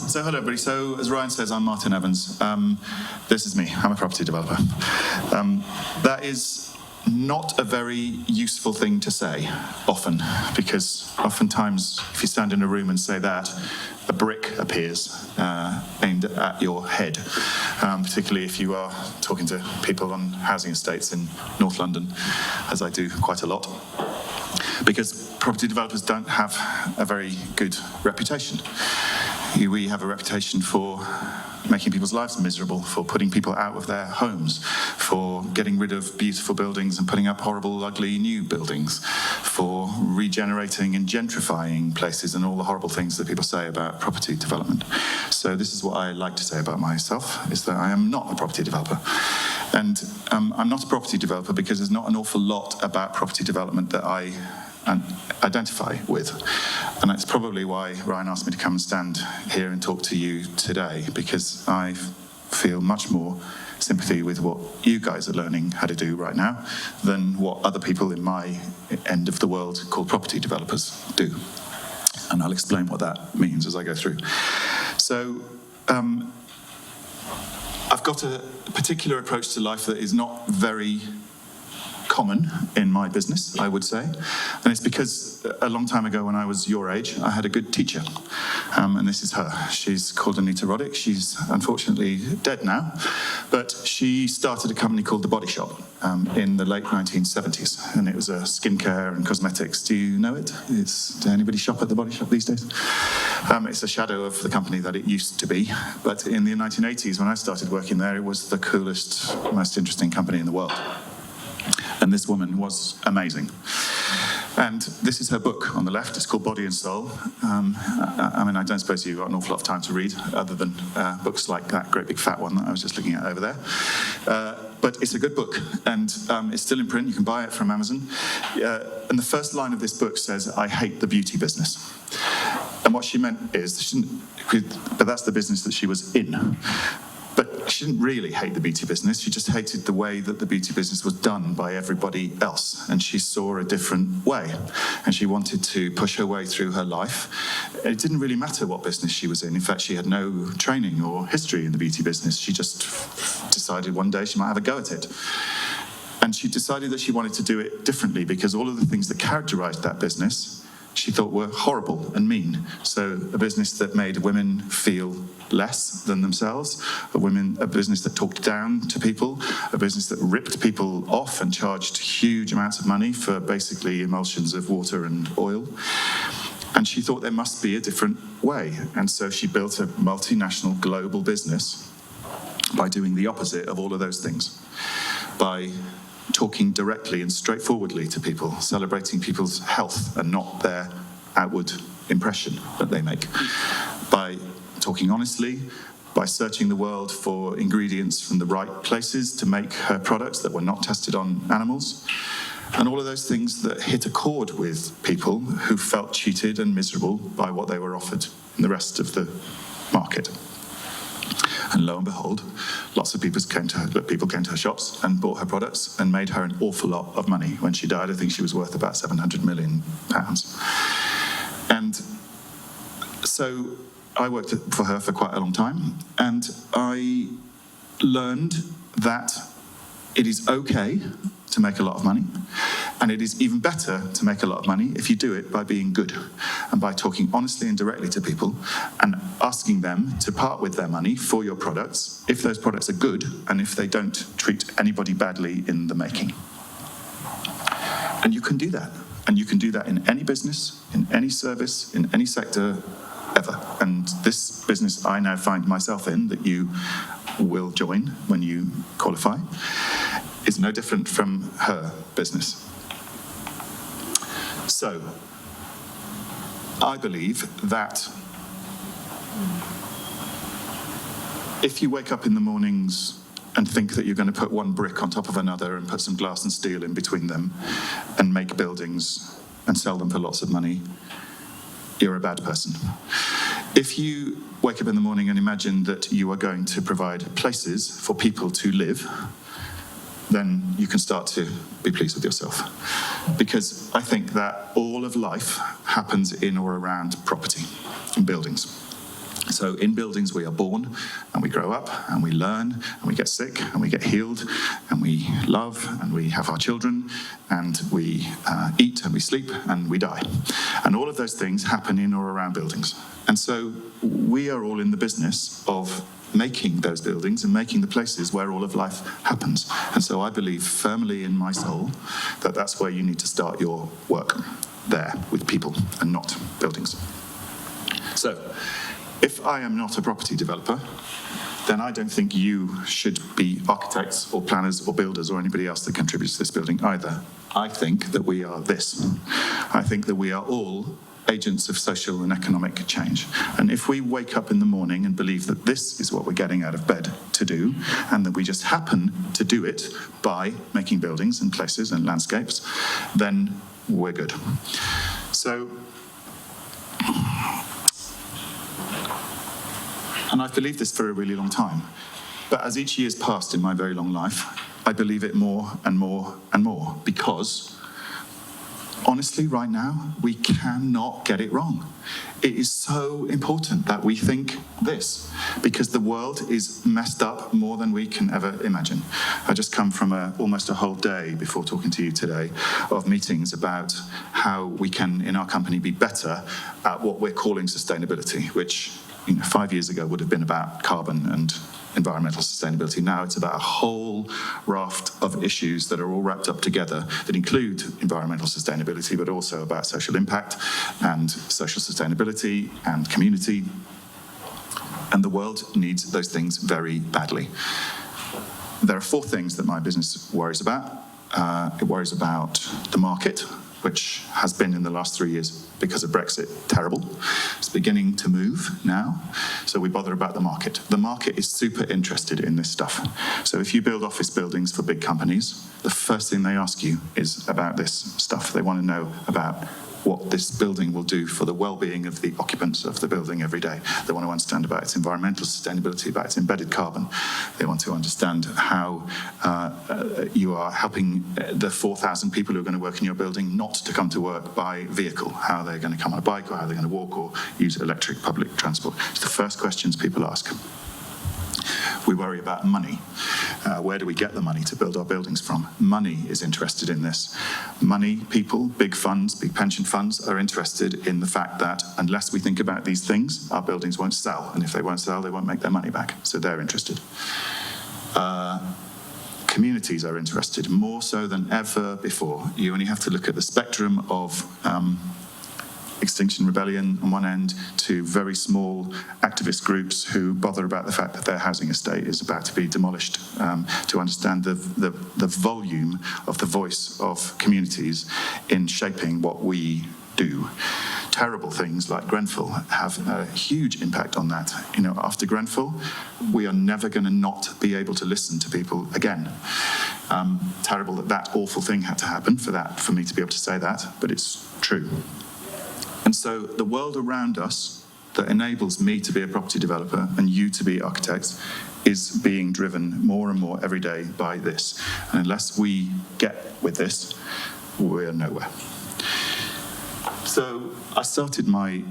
So hello everybody, so as Ryan says, I'm Martyn Evans. This is me, I'm a property developer. That is not a very useful thing to say, often, because oftentimes if you stand in a room and say that, a brick appears aimed at your head, particularly if you are talking to people on housing estates in North London, as I do quite a lot. Because property developers don't have a very good reputation. We have a reputation for making people's lives miserable, for putting people out of their homes, for getting rid of beautiful buildings and putting up horrible, ugly new buildings, for regenerating and gentrifying places and all the horrible things that people say about property development. So this is what I like to say about myself, is that I am not a property developer. And I'm not a property developer because there's not an awful lot about property development that I identify with. And that's probably why Ryan asked me to come and stand here and talk to you today, because I feel much more sympathy with what you guys are learning how to do right now than what other people in my end of the world called property developers do. And I'll explain what that means as I go through. So, I've got a particular approach to life that is not very common in my business, I would say. And it's because a long time ago when I was your age, I had a good teacher. And this is her. She's called Anita Roddick. She's unfortunately dead now. But she started a company called The Body Shop in the late 1970s. And it was a skincare and cosmetics. Do you know it? Does anybody shop at The Body Shop these days? It's a shadow of the company that it used to be. But in the 1980s, when I started working there, it was the coolest, most interesting company in the world. And this woman was amazing. And this is her book on the left. It's called Body and Soul. I mean, I don't suppose you've got an awful lot of time to read, other than books like that great big fat one that I was just looking at over there. But it's a good book, and it's still in print. You can buy it from Amazon. And the first line of this book says, "I hate the beauty business." And what she meant is, but that's the business that she was in. But she didn't really hate the beauty business. She just hated the way that the beauty business was done by everybody else. And she saw a different way. And she wanted to push her way through her life. It didn't really matter what business she was in. In fact, she had no training or history in the beauty business. She just decided one day she might have a go at it. And she decided that she wanted to do it differently, because all of the things that characterized that business she thought were horrible and mean. So a business that made women feel less than themselves, a business that talked down to people, a business that ripped people off and charged huge amounts of money for basically emulsions of water and oil. And she thought there must be a different way. And so she built a multinational global business by doing the opposite of all of those things, by talking directly and straightforwardly to people, celebrating people's health and not their outward impression that they make, by talking honestly, by searching the world for ingredients from the right places to make her products that were not tested on animals, and all of those things that hit a chord with people who felt cheated and miserable by what they were offered in the rest of the market. And lo and behold, lots of people came to her shops and bought her products and made her an awful lot of money. When she died, I think she was worth about £700 million. And so I worked for her for quite a long time, and I learned that it is okay to make a lot of money, and it is even better to make a lot of money if you do it by being good and by talking honestly and directly to people and asking them to part with their money for your products if those products are good and if they don't treat anybody badly in the making. And you can do that. And you can do that in any business, in any service, in any sector, ever. And this business I now find myself in, that you will join when you qualify, is no different from her business. So, I believe that if you wake up in the mornings and think that you're going to put one brick on top of another and put some glass and steel in between them and make buildings and sell them for lots of money, you're a bad person. If you wake up in the morning and imagine that you are going to provide places for people to live, then you can start to be pleased with yourself. Because I think that all of life happens in or around property and buildings. So in buildings we are born and we grow up and we learn and we get sick and we get healed and we love and we have our children and we eat and we sleep and we die. And all of those things happen in or around buildings. And so we are all in the business of making those buildings and making the places where all of life happens. And so I believe firmly in my soul that that's where you need to start your work, there with people and not buildings. So if I am not a property developer, then I don't think you should be architects or planners or builders or anybody else that contributes to this building either. I think that we are this. I think that we are all agents of social and economic change. And if we wake up in the morning and believe that this is what we're getting out of bed to do, and that we just happen to do it by making buildings and places and landscapes, then we're good. So, and I've believed this for a really long time, but as each year's passed in my very long life, I believe it more and more and more, because honestly, right now, we cannot get it wrong. It is so important that we think this, because the world is messed up more than we can ever imagine. I just come from almost a whole day before talking to you today of meetings about how we can, in our company, be better at what we're calling sustainability, which 5 years ago would have been about carbon and environmental sustainability. Now it's about a whole raft of issues that are all wrapped up together that include environmental sustainability, but also about social impact and social sustainability and community. And the world needs those things very badly. There are 4 things that my business worries about. It worries about the market, which has been in the last 3 years because of Brexit terrible. It's beginning to move now, so we bother about the market. The market is super interested in this stuff. So if you build office buildings for big companies, the first thing they ask you is about this stuff. They want to know about what this building will do for the well-being of the occupants of the building every day. They want to understand about its environmental sustainability, about its embedded carbon. They want to understand how you are helping the 4,000 people who are going to work in your building not to come to work by vehicle, how they're going to come on a bike or how they're going to walk or use electric public transport. It's the first questions people ask. We worry about money. Where do we get the money to build our buildings from? Money is interested in this. Money, people, big funds, big pension funds are interested in the fact that unless we think about these things, our buildings won't sell. And if they won't sell, they won't make their money back. So they're interested. Communities are interested, more so than ever before. You only have to look at the spectrum of Extinction Rebellion on one end to very small activist groups who bother about the fact that their housing estate is about to be demolished, to understand the volume of the voice of communities in shaping what we do. Terrible things like Grenfell have a huge impact on that. After Grenfell, we are never going to not be able to listen to people again. Terrible that awful thing had to happen for me to be able to say that, but it's true. And so the world around us that enables me to be a property developer and you to be architects is being driven more and more every day by this. And unless we get with this, we're nowhere. So I started my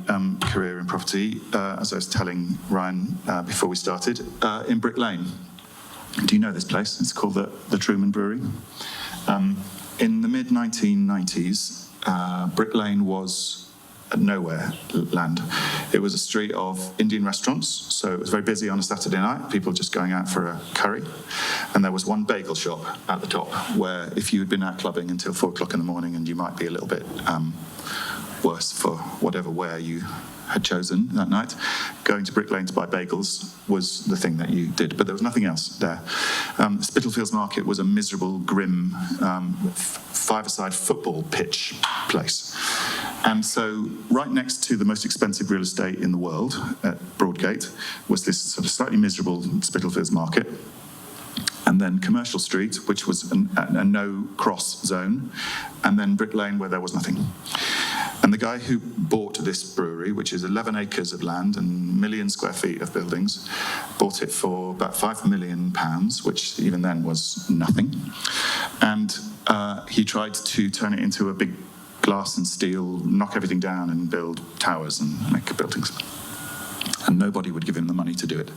career in property, as I was telling Ryan before we started, in Brick Lane. Do you know this place? It's called the Truman Brewery. In the mid-1990s, Brick Lane was nowhere land. It was a street of Indian restaurants, so it was very busy on a Saturday night, people just going out for a curry. And there was one bagel shop at the top where if you had been out clubbing until 4 o'clock in the morning and you might be a little bit worse for whatever wear you had chosen that night, going to Brick Lane to buy bagels was the thing that you did, but there was nothing else there. Spitalfields Market was a miserable, grim, five-a-side football pitch place. And so right next to the most expensive real estate in the world, at Broadgate, was this sort of slightly miserable Spitalfields Market. And then Commercial Street, which was a no-cross zone, and then Brick Lane, where there was nothing. And the guy who bought this brewery, which is 11 acres of land and 1 million square feet of buildings, bought it for about £5 million, which even then was nothing. And he tried to turn it into a big glass and steel, knock everything down and build towers and make buildings. And nobody would give him the money to do it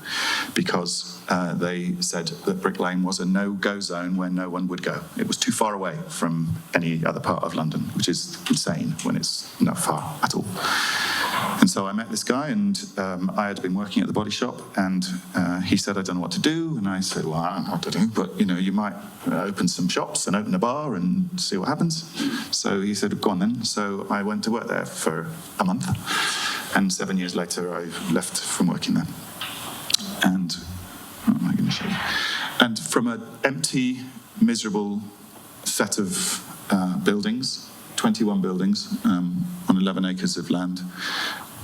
because they said that Brick Lane was a no-go zone where no one would go. It was too far away from any other part of London, which is insane when it's not far at all. And so I met this guy, and I had been working at the body shop, and he said, I don't know what to do. And I said, well, I don't know what to do, but, you know, you might open some shops and open a bar and see what happens. So he said, go on then. So I went to work there for a month, and 7 years later, I left from working there. And, what am I going to show you? And from an empty, miserable set of buildings, 21 buildings on 11 acres of land,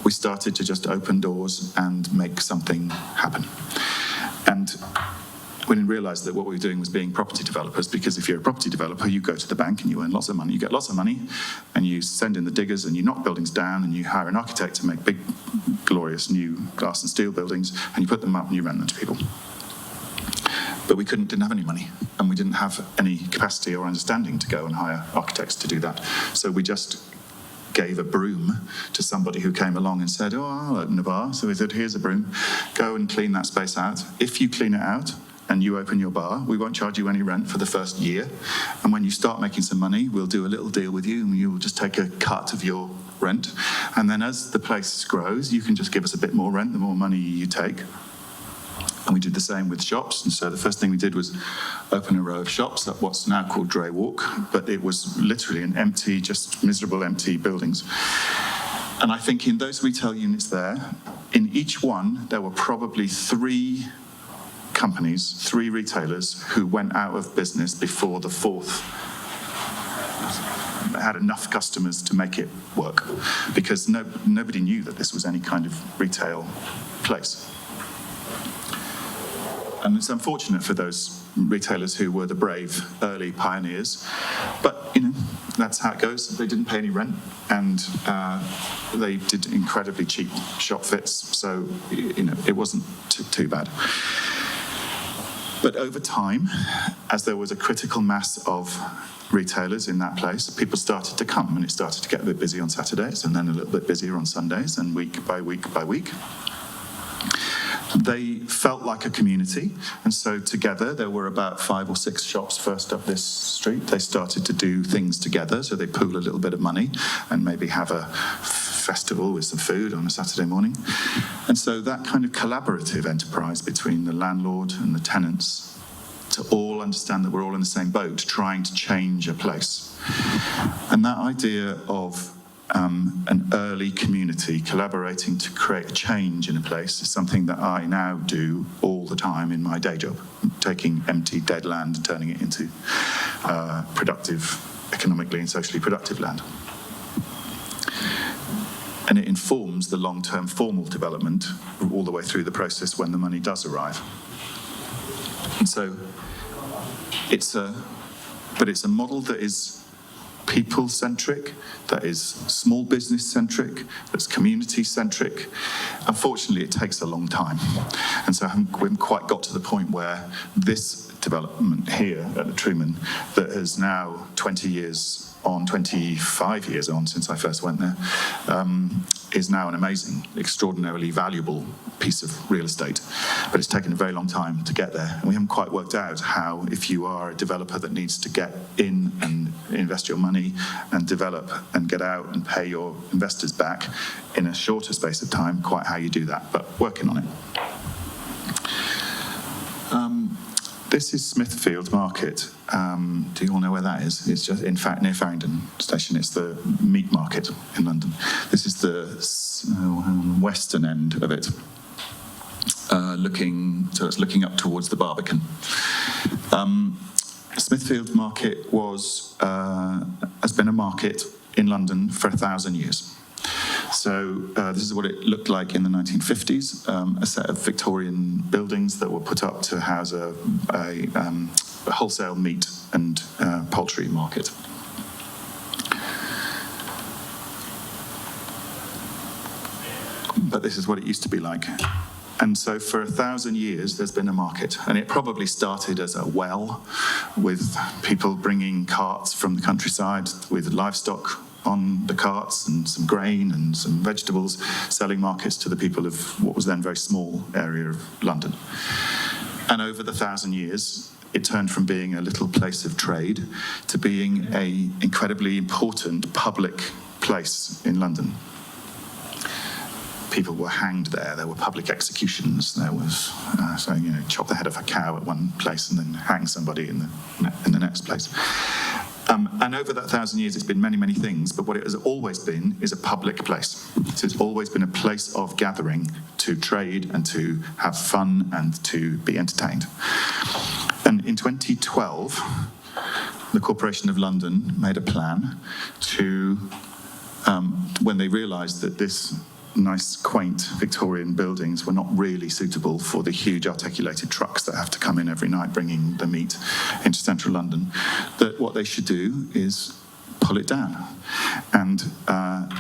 we started to just open doors and make something happen. And we didn't realise that what we were doing was being property developers, because if you're a property developer, you go to the bank and you earn lots of money. You get lots of money, and you send in the diggers, and you knock buildings down, and you hire an architect to make big, glorious new glass and steel buildings, and you put them up and you rent them to people. But we didn't have any money, and we didn't have any capacity or understanding to go and hire architects to do that. So we just gave a broom to somebody who came along and said, oh, I'll open a bar. So we said, here's a broom, go and clean that space out. If you clean it out and you open your bar, we won't charge you any rent for the first year. And when you start making some money, we'll do a little deal with you, and you'll just take a cut of your rent. And then as the place grows, you can just give us a bit more rent the more money you take. And we did the same with shops. And so the first thing we did was open a row of shops at what's now called Dray Walk, but it was literally an empty, just miserable empty buildings. And I think in those retail units there, in each one, there were probably 3 companies, 3 retailers who went out of business before the 4th had enough customers to make it work, because nobody knew that this was any kind of retail place. And it's unfortunate for those retailers who were the brave early pioneers, but, you know, that's how it goes. They didn't pay any rent, and they did incredibly cheap shop fits, so, you know, it wasn't too bad. But over time, as there was a critical mass of retailers in that place, people started to come, and it started to get a bit busy on Saturdays, and then a little bit busier on Sundays, and week by week by week. They felt like a community, and so together there were about 5 or 6 shops first up this street. They started to do things together, so they pool a little bit of money and maybe have a festival with some food on a Saturday morning. And so that kind of collaborative enterprise between the landlord and the tenants, to all understand that we're all in the same boat trying to change a place. And that idea of an early community collaborating to create a change in a place is something that I now do all the time in my day job, taking empty, dead land and turning it into productive, economically and socially productive land. And it informs the long-term formal development all the way through the process when the money does arrive. And so it's a model that is people-centric, that is small business-centric, that's community-centric. Unfortunately, it takes a long time. And so we haven't quite got to the point where this development here at the Truman, that is now 20 years on, 25 years on since I first went there, is now an amazing, extraordinarily valuable piece of real estate. But it's taken a very long time to get there. And we haven't quite worked out how, if you are a developer that needs to get in and invest your money and develop and get out and pay your investors back in a shorter space of time, quite how you do that, but working on it. This is Smithfield Market. Do you all know where that is? It's just, in fact, near Farringdon Station. It's the meat market in London. This is the western end of it, so it's looking up towards the Barbican. Smithfield Market has been a market in London for 1,000 years. So this is what it looked like in the 1950s, a set of Victorian buildings that were put up to house a wholesale meat and poultry market. But this is what it used to be like. And so for 1,000 years, there's been a market. And it probably started as a well, with people bringing carts from the countryside with livestock on the carts and some grain and some vegetables, selling markets to the people of what was then a very small area of London. And over the 1,000 years, it turned from being a little place of trade to being an incredibly important public place in London. People were hanged there were public executions, there was, chop the head off a cow at one place and then hang somebody in the next place. And over that 1,000 years, it's been many, many things, but what it has always been is a public place. So it's always been a place of gathering to trade and to have fun and to be entertained. And in 2012, the Corporation of London made a plan to, when they realised that this nice, quaint Victorian buildings were not really suitable for the huge articulated trucks that have to come in every night bringing the meat into central London, that what they should do is pull it down and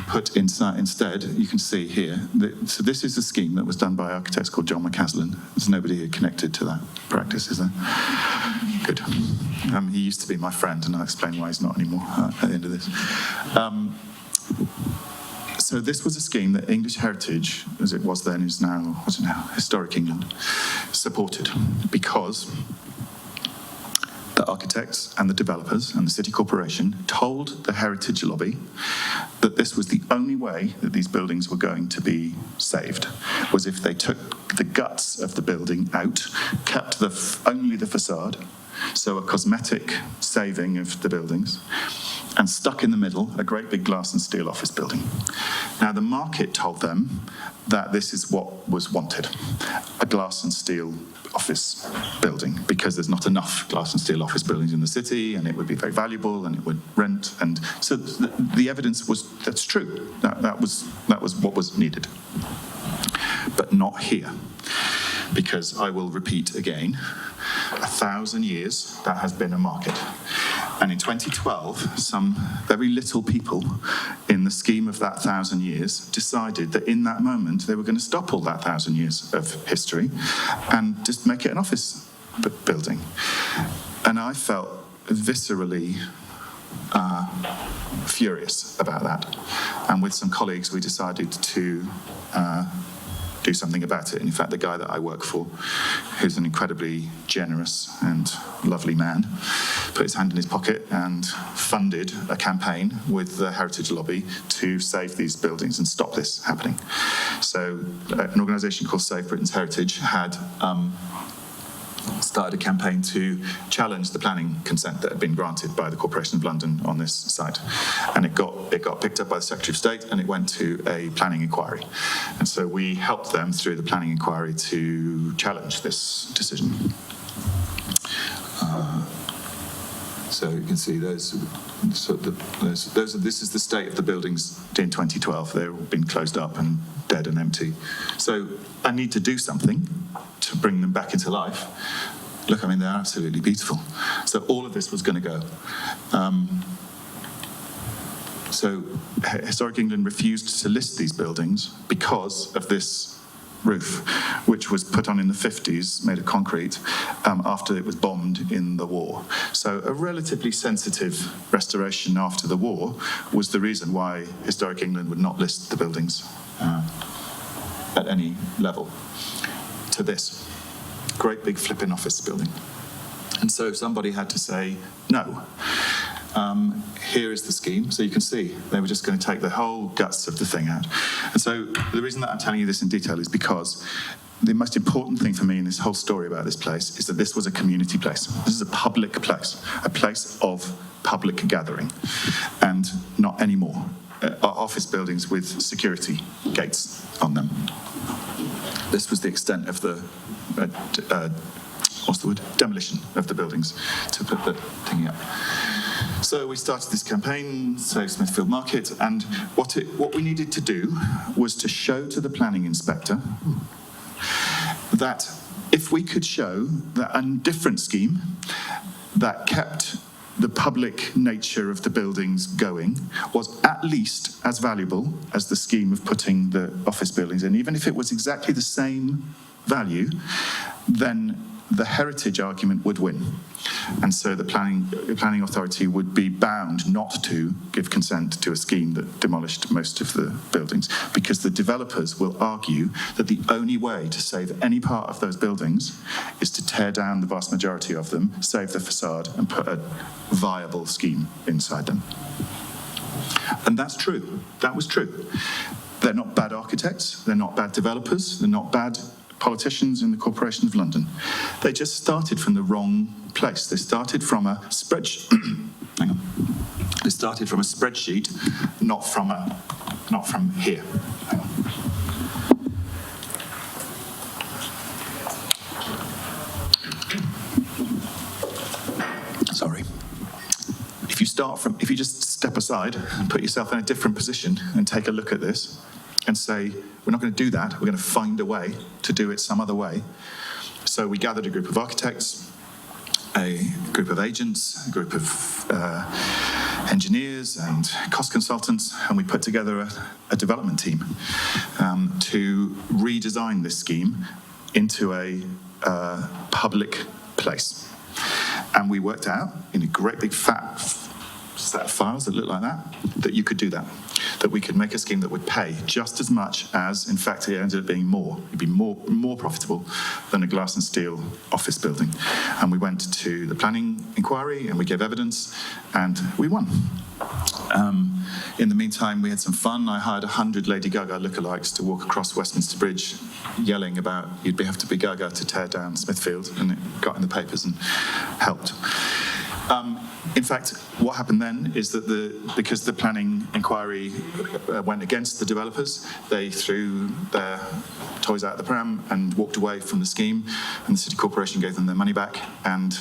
put inside, instead, you can see here, so this is a scheme that was done by architects called John McCaslin. There's nobody here connected to that practice, is there? Good. He used to be my friend, and I'll explain why he's not anymore at the end of this. So this was a scheme that English Heritage, as it was then, is now, what's it now, Historic England, supported, because the architects and the developers and the city corporation told the heritage lobby that this was the only way that these buildings were going to be saved, was if they took the guts of the building out, kept only the facade, so a cosmetic saving of the buildings, and stuck in the middle a great big glass and steel office building. Now, the market told them that this is what was wanted, a glass and steel office building, because there's not enough glass and steel office buildings in the city, and it would be very valuable, and it would rent, and so the evidence was that's true. That was what was needed, but not here, because I will repeat again, 1,000 years that has been a market. And in 2012, some very little people in the scheme of that 1,000 years decided that in that moment they were going to stop all that 1,000 years of history and just make it an office building. And I felt viscerally furious about that. And with some colleagues, we decided to do something about it. And in fact, the guy that I work for, who's an incredibly generous and lovely man, put his hand in his pocket and funded a campaign with the Heritage Lobby to save these buildings and stop this happening. So an organisation called Save Britain's Heritage had started a campaign to challenge the planning consent that had been granted by the Corporation of London on this site. And it got picked up by the Secretary of State, and it went to a planning inquiry. And so we helped them through the planning inquiry to challenge this decision. So you can see this is the state of the buildings in 2012. They've all been closed up and dead and empty. So I need to do something to bring them back into life. Look, I mean, they're absolutely beautiful. So all of this was going to go. So Historic England refused to list these buildings because of this roof, which was put on in the 50s, made of concrete, after it was bombed in the war. So a relatively sensitive restoration after the war was the reason why Historic England would not list the buildings at any level to this great big flipping office building. And so somebody had to say no. Here is the scheme. So you can see they were just going to take the whole guts of the thing out. And so the reason that I'm telling you this in detail is because the most important thing for me in this whole story about this place is that this was a community place. This is a public place, a place of public gathering, and not anymore. Office buildings with security gates on them. This was the extent of the demolition of the buildings to put the thing up. So we started this campaign, Save Smithfield Market, and what we needed to do was to show to the planning inspector that if we could show that a different scheme that kept the public nature of the buildings going was at least as valuable as the scheme of putting the office buildings in, even if it was exactly the same value, then the heritage argument would win. And so the planning authority would be bound not to give consent to a scheme that demolished most of the buildings, because the developers will argue that the only way to save any part of those buildings is to tear down the vast majority of them, save the facade, and put a viable scheme inside them. And that's true. That was true. They're not bad architects, they're not bad developers, they're not bad politicians in the Corporation of London. They just started from the wrong place. They started from a spreadsheet. Hang on. They started from a spreadsheet, not from here. Hang on. Sorry. If you just step aside and put yourself in a different position and take a look at this and say, we're not going to do that, we're going to find a way to do it some other way. So we gathered a group of architects, a group of agents, a group of engineers and cost consultants, and we put together a development team to redesign this scheme into a public place. And we worked out in a great big fat set of files that look like that you could do that we could make a scheme that would pay just as much as, in fact, it ended up being more. It'd be more profitable than a glass and steel office building. And we went to the planning inquiry and we gave evidence and we won. In the meantime, we had some fun. I hired 100 Lady Gaga lookalikes to walk across Westminster Bridge yelling about you'd have to be Gaga to tear down Smithfield, and it got in the papers and helped. In fact, what happened then is that because the planning inquiry went against the developers, they threw their toys out of the pram and walked away from the scheme, and the City Corporation gave them their money back, and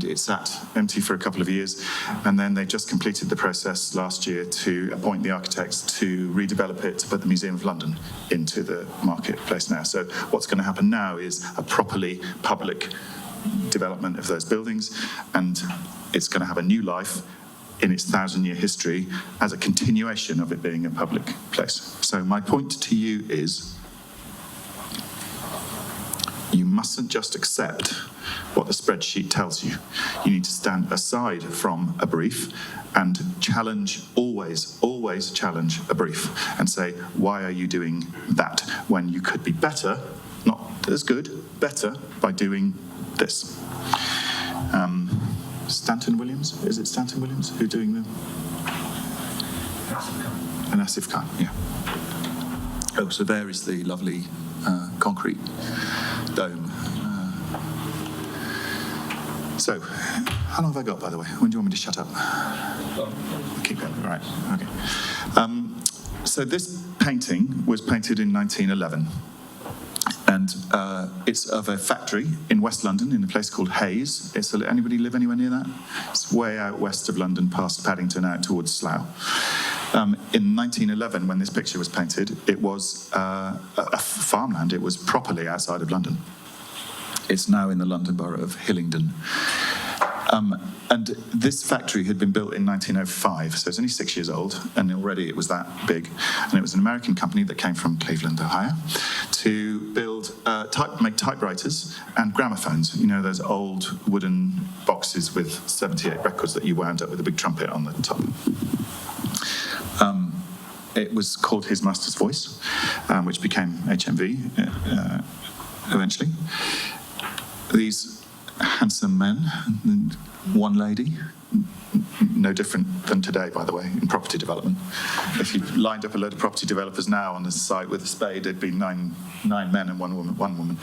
it sat empty for a couple of years, and then they just completed the process last year to appoint the architects to redevelop it, to put the Museum of London into the marketplace now. So what's going to happen now is a properly public development of those buildings, and it's going to have a new life in its 1,000-year history as a continuation of it being a public place. So my point to you is, you mustn't just accept what the spreadsheet tells you. You need to stand aside from a brief and challenge, always challenge a brief and say, why are you doing that when you could be better, not as good, better by doing this. Stanton Williams? Is it Stanton Williams who's doing the... And Asif Khan, yeah. Oh, so there is the lovely concrete dome. So, how long have I got, by the way? When do you want me to shut up? Keep going, right, okay. So this painting was painted in 1911. And it's of a factory in West London in a place called Hayes. Anybody live anywhere near that? It's way out west of London, past Paddington, out towards Slough. In 1911, when this picture was painted, it was a farmland. It was properly outside of London. It's now in the London borough of Hillingdon. And this factory had been built in 1905, so it's only 6 years old, and already it was that big. And it was an American company that came from Cleveland, Ohio, to build, make typewriters and gramophones. You know, those old wooden boxes with 78 records that you wound up with a big trumpet on the top. It was called His Master's Voice, which became HMV eventually. These handsome men and one lady, no different than today, by the way, in property development. If you lined up a load of property developers now on the site with a spade, there'd be nine men and one woman.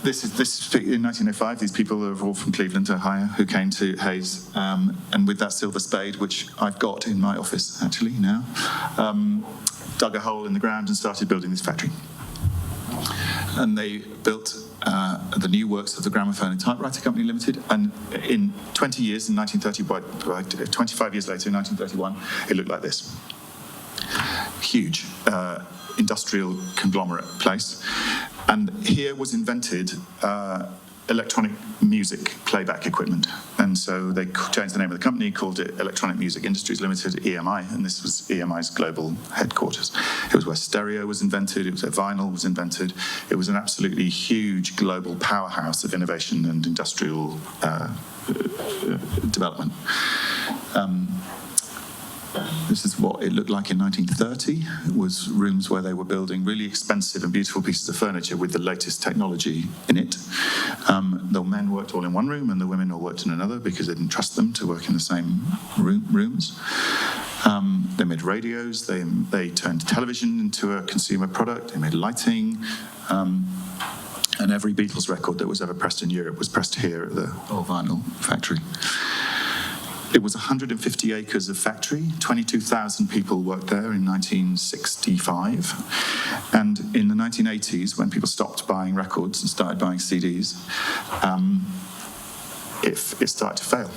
This is in 1905. These people are all from Cleveland, Ohio, who came to Hayes, and with that silver spade, which I've got in my office actually now, dug a hole in the ground and started building this factory. And they built the new works of the Gramophone and Typewriter Company Limited, and in 20 years, in 1930, 25 years later, in 1931, it looked like this. Huge industrial conglomerate place. And here was invented electronic music playback equipment. And so they changed the name of the company, called it Electronic Music Industries Limited, EMI, and this was EMI's global headquarters. It was where stereo was invented, it was where vinyl was invented. It was an absolutely huge global powerhouse of innovation and industrial development. This is what it looked like in 1930. It was rooms where they were building really expensive and beautiful pieces of furniture with the latest technology in it. The men worked all in one room and the women all worked in another because they didn't trust them to work in the same rooms. They made radios, they turned television into a consumer product, they made lighting, and every Beatles record that was ever pressed in Europe was pressed here at the All Vinyl factory. It was 150 acres of factory, 22,000 people worked there in 1965. And in the 1980s, when people stopped buying records and started buying CDs, it started to fail.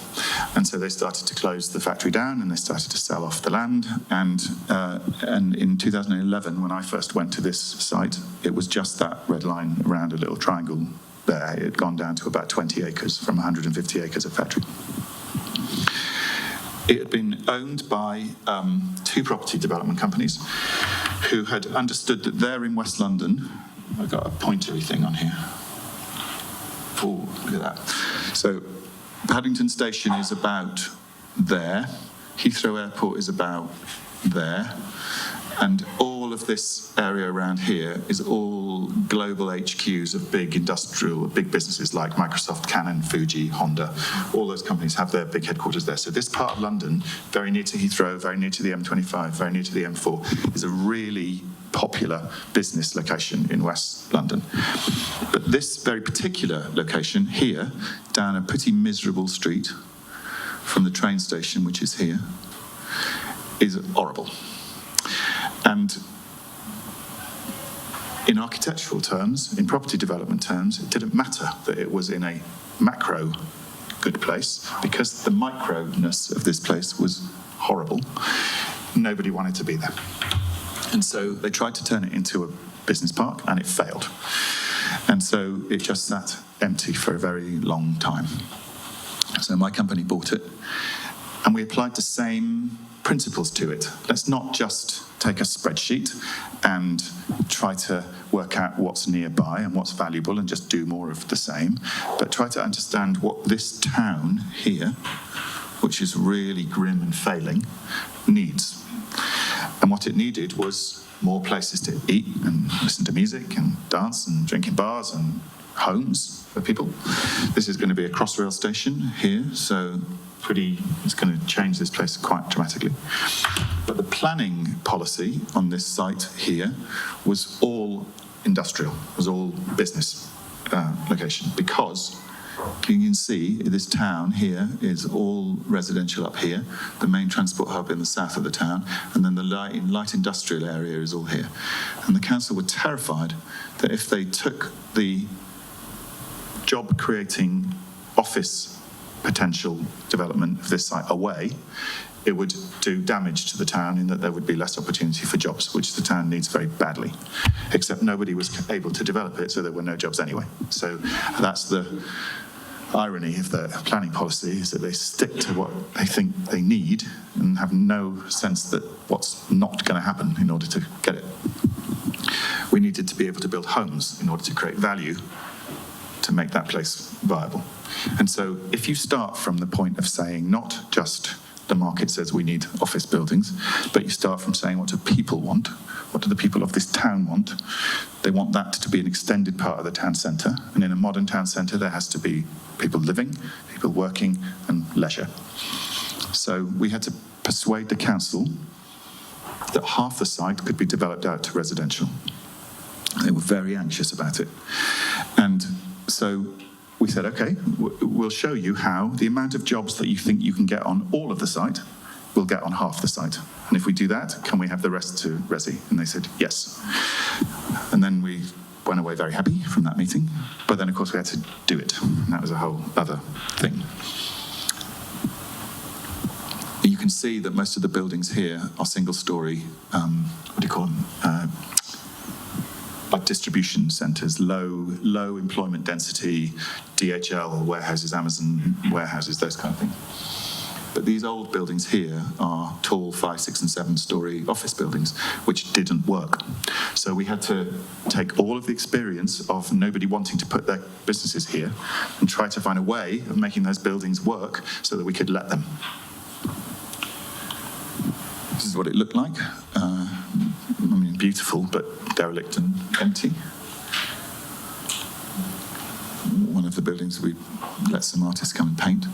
And so they started to close the factory down and they started to sell off the land. And in 2011, when I first went to this site, it was just that red line around a little triangle there. It had gone down to about 20 acres from 150 acres of factory. It had been owned by two property development companies who had understood that they're in West London. I've got a pointery thing on here. Oh, look at that. So Paddington Station is about there. Heathrow Airport is about there. And all of this area around here is all global HQs of big businesses like Microsoft, Canon, Fuji, Honda. All those companies have their big headquarters there. So this part of London, very near to Heathrow, very near to the M25, very near to the M4, is a really popular business location in West London. But this very particular location here, down a pretty miserable street from the train station, which is here, is horrible. And in architectural terms, in property development terms, it didn't matter that it was in a macro good place because the micro-ness of this place was horrible. Nobody wanted to be there. And so they tried to turn it into a business park and it failed. And so it just sat empty for a very long time. So my company bought it and we applied the same principles to it. Let's not just take a spreadsheet and try to work out what's nearby and what's valuable and just do more of the same, but try to understand what this town here, which is really grim and failing, needs. And what it needed was more places to eat and listen to music and dance and drink in bars and homes for people. This is going to be a Crossrail station here, so it's going to change this place quite dramatically. But the planning policy on this site here was all industrial, was all business location, because you can see this town here is all residential up here, the main transport hub in the south of the town, and then the light industrial area is all here. And the council were terrified that if they took the job-creating office potential development of this site away, it would do damage to the town in that there would be less opportunity for jobs, which the town needs very badly. Except nobody was able to develop it, so there were no jobs anyway. So that's the irony of the planning policy, is that they stick to what they think they need and have no sense that what's not going to happen in order to get it. We needed to be able to build homes in order to create value to make that place viable. And so if you start from the point of saying not just the market says we need office buildings, but you start from saying what do people want, what do the people of this town want, they want that to be an extended part of the town centre, and in a modern town centre there has to be people living, people working and leisure. So we had to persuade the council that half the site could be developed out to residential. They were very anxious about it. And so we said, okay, we'll show you how the amount of jobs that you think you can get on all of the site, we'll get on half the site. And if we do that, can we have the rest to resi? And they said, yes. And then we went away very happy from that meeting. But then, of course, we had to do it. And that was a whole other thing. You can see that most of the buildings here are single-storey, what do you call them? Like distribution centres, low employment density, DHL warehouses, Amazon warehouses, those kind of things. But these old buildings here are tall 5, 6 and 7 storey office buildings, which didn't work. So we had to take all of the experience of nobody wanting to put their businesses here and try to find a way of making those buildings work so that we could let them. This is what it looked like. Beautiful, but derelict and empty. One of the buildings we let some artists come and paint.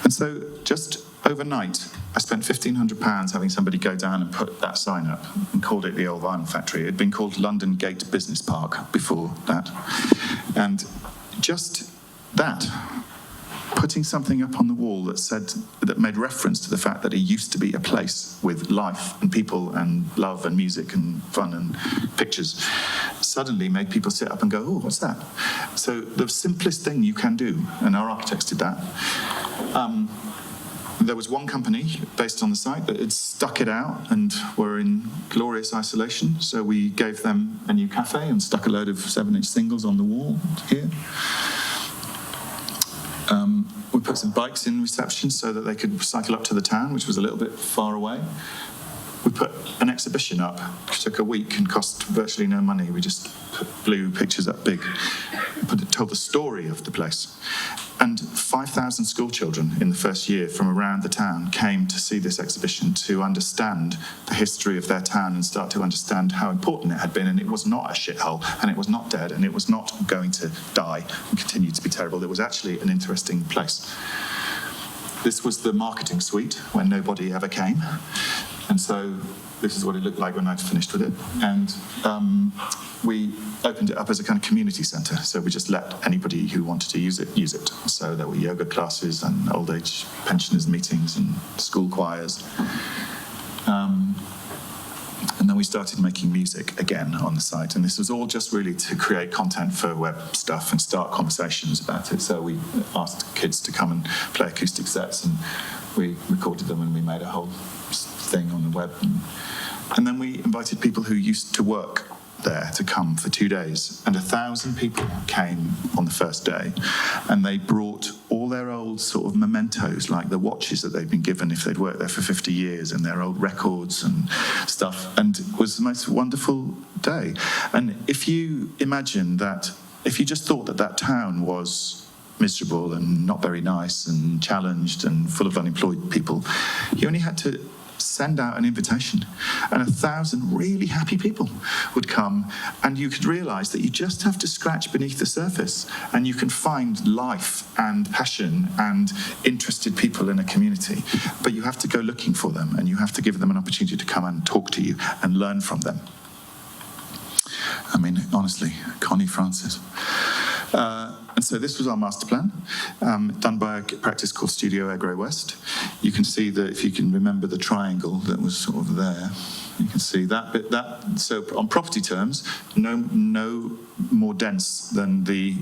And so just overnight, I spent £1,500 having somebody go down and put that sign up and called it the Old Vinyl Factory. It had been called London Gate Business Park before that. And just that, putting something up on the wall that made reference to the fact that it used to be a place with life and people and love and music and fun and pictures, suddenly made people sit up and go, oh, what's that? So the simplest thing you can do, and our architects did that. There was one company based on the site that had stuck it out and were in glorious isolation, so we gave them a new cafe and stuck a load of 7-inch singles on the wall here. We put some bikes in reception so that they could cycle up to the town, which was a little bit far away. We put an exhibition up, which took a week and cost virtually no money. We just put blue pictures up big, told the story of the place. And 5,000 school children in the first year from around the town came to see this exhibition to understand the history of their town and start to understand how important it had been. And it was not a shithole, and it was not dead, and it was not going to die and continue to be terrible. It was actually an interesting place. This was the marketing suite when nobody ever came. And so this is what it looked like when I'd finished with it. And we opened it up as a kind of community centre. So we just let anybody who wanted to use it, use it. So there were yoga classes and old age pensioners meetings and school choirs. And then we started making music again on the site. And this was all just really to create content for web stuff and start conversations about it. So we asked kids to come and play acoustic sets, and we recorded them, and we made a whole thing on the web. And then we invited people who used to work there to come for 2 days, and 1,000 people came on the first day, and they brought all their old sort of mementos, like the watches that they'd been given if they'd worked there for 50 years, and their old records and stuff, and it was the most wonderful day. And if you imagine that, if you just thought that that town was miserable and not very nice and challenged and full of unemployed people, you only had to send out an invitation, and 1,000 really happy people would come, and you could realise that you just have to scratch beneath the surface, and you can find life and passion and interested people in a community. But you have to go looking for them, and you have to give them an opportunity to come and talk to you and learn from them. I mean, honestly, Connie Francis. And so this was our master plan, done by a practice called Studio Agro West. You can see that, if you can remember the triangle that was sort of there, you can see that bit. So on property terms, no more dense than the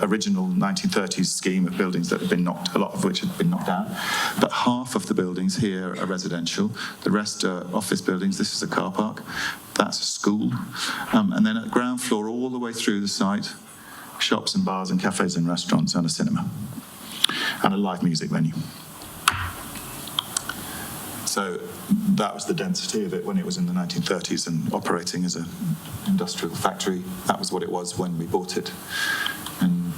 original 1930s scheme of buildings that have been knocked, a lot of which have been knocked down. But half of the buildings here are residential. The rest are office buildings. This is a car park. That's a school. And then at ground floor, all the way through the site, shops and bars and cafes and restaurants and a cinema and a live music venue. So that was the density of it when it was in the 1930s and operating as an industrial factory. That was what it was when we bought it. And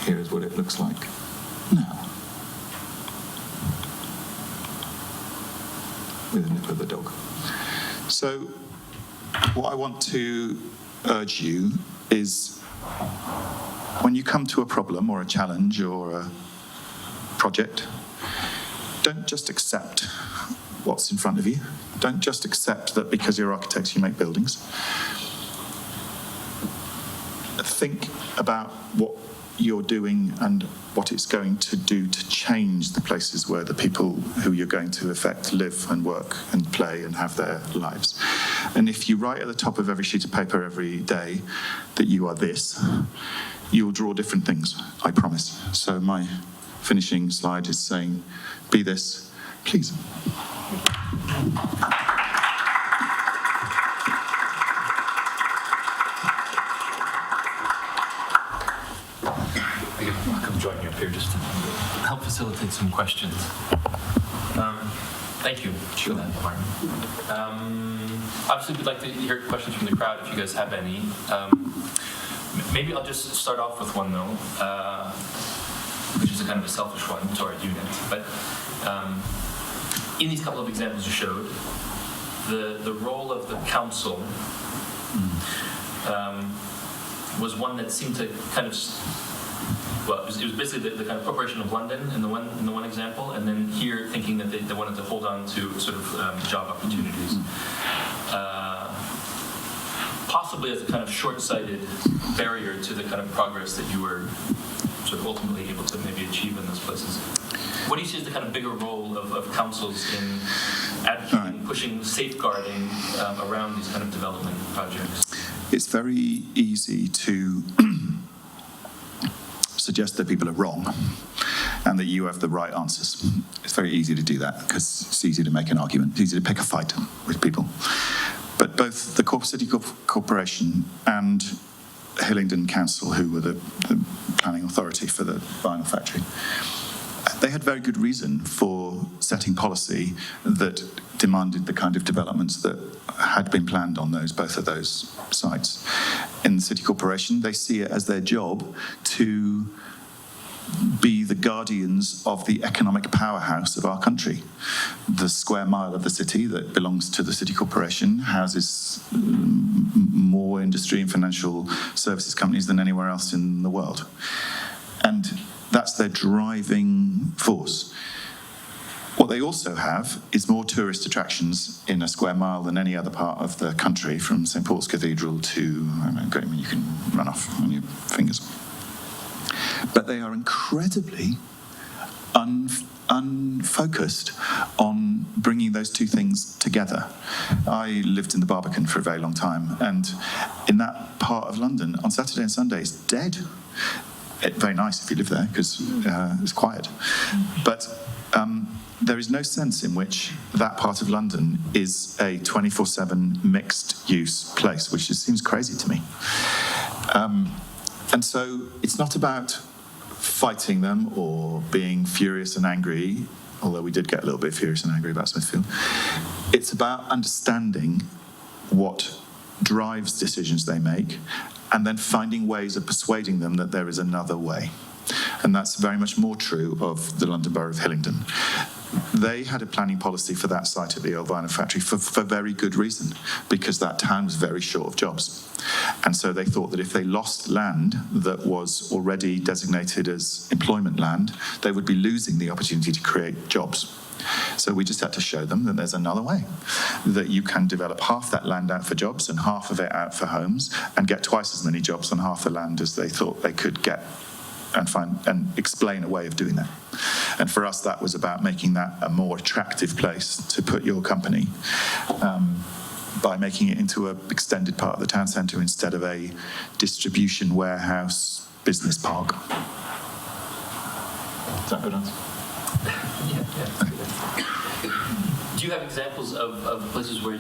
here is what it looks like now, with a nip of the dog. So what I want to urge you is, when you come to a problem or a challenge or a project, don't just accept what's in front of you. Don't just accept that because you're architects you make buildings. Think about what you're doing and what it's going to do to change the places where the people who you're going to affect live and work and play and have their lives. And if you write at the top of every sheet of paper every day that you are this, you will draw different things, I promise. So my finishing slide is saying, be this, please. facilitate some questions. Thank you for that, Martyn. Obviously, we'd like to hear questions from the crowd if you guys have any. Maybe I'll just start off with one, though, which is a kind of a selfish one to our unit. But in these couple of examples you showed, the role of the council was one that seemed to kind of, well, it was basically the kind of Corporation of London in the one example, and then here thinking that they wanted to hold on to sort of job opportunities. Possibly as a kind of short-sighted barrier to the kind of progress that you were sort of ultimately able to maybe achieve in those places. What do you see as the kind of bigger role of councils in advocating, pushing, safeguarding around these kind of development projects? It's very easy to suggest that people are wrong and that you have the right answers. It's very easy to do that because it's easy to make an argument. It's easy to pick a fight with people. But both the City Corporation and Hillingdon Council, who were the planning authority for the vinyl factory, they had very good reason for setting policy that demanded the kind of developments that had been planned on both of those sites. In the City Corporation, they see it as their job to be the guardians of the economic powerhouse of our country. The square mile of the city that belongs to the City Corporation houses more industry and financial services companies than anywhere else in the world. And that's their driving force. What they also have is more tourist attractions in a square mile than any other part of the country, from St. Paul's Cathedral to, you can run off on your fingers. But they are incredibly unfocused on bringing those two things together. I lived in the Barbican for a very long time, and in that part of London, on Saturday and Sunday, it's dead. Very nice if you live there, because it's quiet. But there is no sense in which that part of London is a 24/7 mixed-use place, which just seems crazy to me. And so it's not about fighting them or being furious and angry, although we did get a little bit furious and angry about Smithfield. It's about understanding what drives decisions they make and then finding ways of persuading them that there is another way. And that's very much more true of the London Borough of Hillingdon. They had a planning policy for that site at the old vinyl factory for very good reason, because that town was very short of jobs. And so they thought that if they lost land that was already designated as employment land, they would be losing the opportunity to create jobs. So we just had to show them that there's another way, that you can develop half that land out for jobs and half of it out for homes and get twice as many jobs on half the land as they thought they could get, and explain a way of doing that. And for us, that was about making that a more attractive place to put your company, by making it into an extended part of the town centre instead of a distribution warehouse business park. Is that a good answer? Yeah. Do you have examples of places where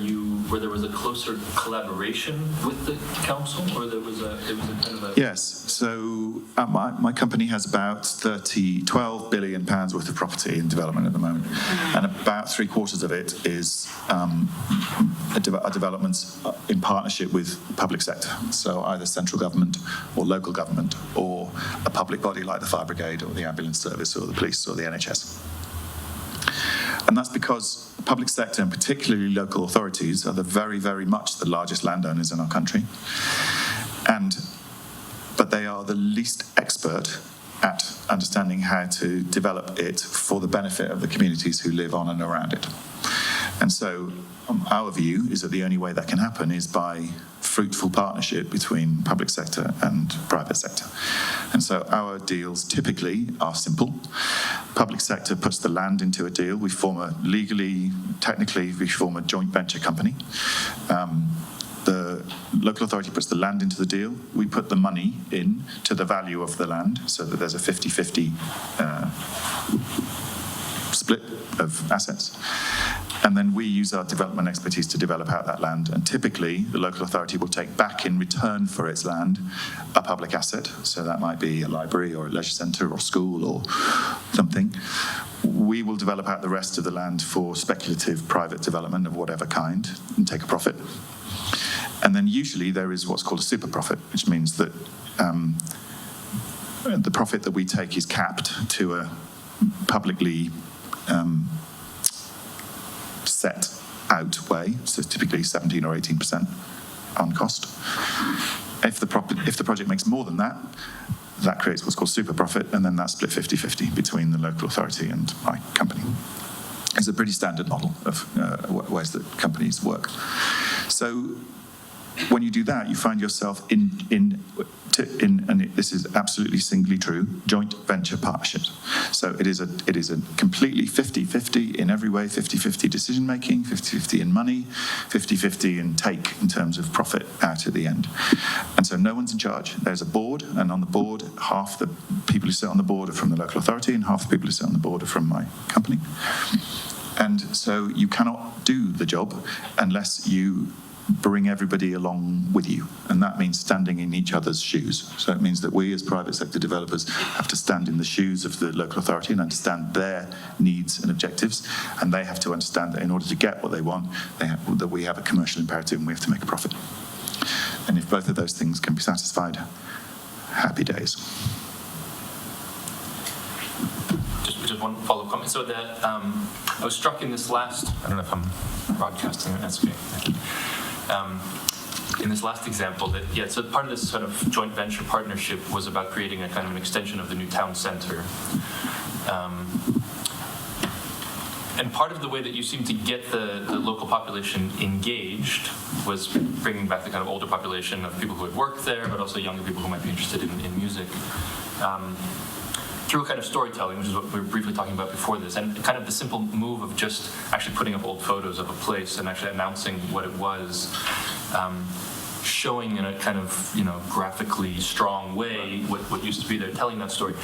there was a closer collaboration with the council, or it was a kind of a... Yes. So my company has about £12 billion worth of property in development at the moment, and about 3/4 of it is developments in partnership with the public sector. So either central government or local government, or a public body like the fire brigade or the ambulance service or the police or the NHS. And that's because the public sector, and particularly local authorities, are very, very much the largest landowners in our country. But they are the least expert at understanding how to develop it for the benefit of the communities who live on and around it. And so our view is that the only way that can happen is by fruitful partnership between public sector and private sector. And so our deals typically are simple. Public sector puts the land into a deal. We form technically we form a joint venture company. The local authority puts the land into the deal. We put the money in to the value of the land, so that there's a 50-50 split of assets. And then we use our development expertise to develop out that land. And typically, the local authority will take back in return for its land a public asset. So that might be a library or a leisure centre or school or something. We will develop out the rest of the land for speculative private development of whatever kind and take a profit. And then usually there is what's called a super profit, which means that the profit that we take is capped to a publicly set out way, so typically 17 or 18% on cost. If the project makes more than that, that creates what's called super profit, and then that's split 50-50 between the local authority and my company. It's a pretty standard model of ways that companies work. So when you do that, you find yourself in and this is absolutely singly true, joint venture partnerships. So it is a completely 50-50 in every way, 50-50 decision making, 50-50 in money, 50-50 in take in terms of profit out at the end. And so no one's in charge. There's a board, and on the board, half the people who sit on the board are from the local authority, and half the people who sit on the board are from my company. And so you cannot do the job unless you bring everybody along with you, and that means standing in each other's shoes. So it means that we as private sector developers have to stand in the shoes of the local authority and understand their needs and objectives, and they have to understand that in order to get what they want, that we have a commercial imperative and we have to make a profit. And if both of those things can be satisfied, happy days. Just one follow-up comment. So that I was struck in this last, I don't know if I'm broadcasting, that's okay. In this last example, that so part of this sort of joint venture partnership was about creating a kind of an extension of the new town centre. And part of the way that you seem to get the local population engaged was bringing back the kind of older population of people who had worked there, but also younger people who might be interested in music. Through a kind of storytelling, which is what we were briefly talking about before this, and kind of the simple move of just actually putting up old photos of a place and actually announcing what it was, showing in a kind of, graphically strong way what used to be there, telling that story.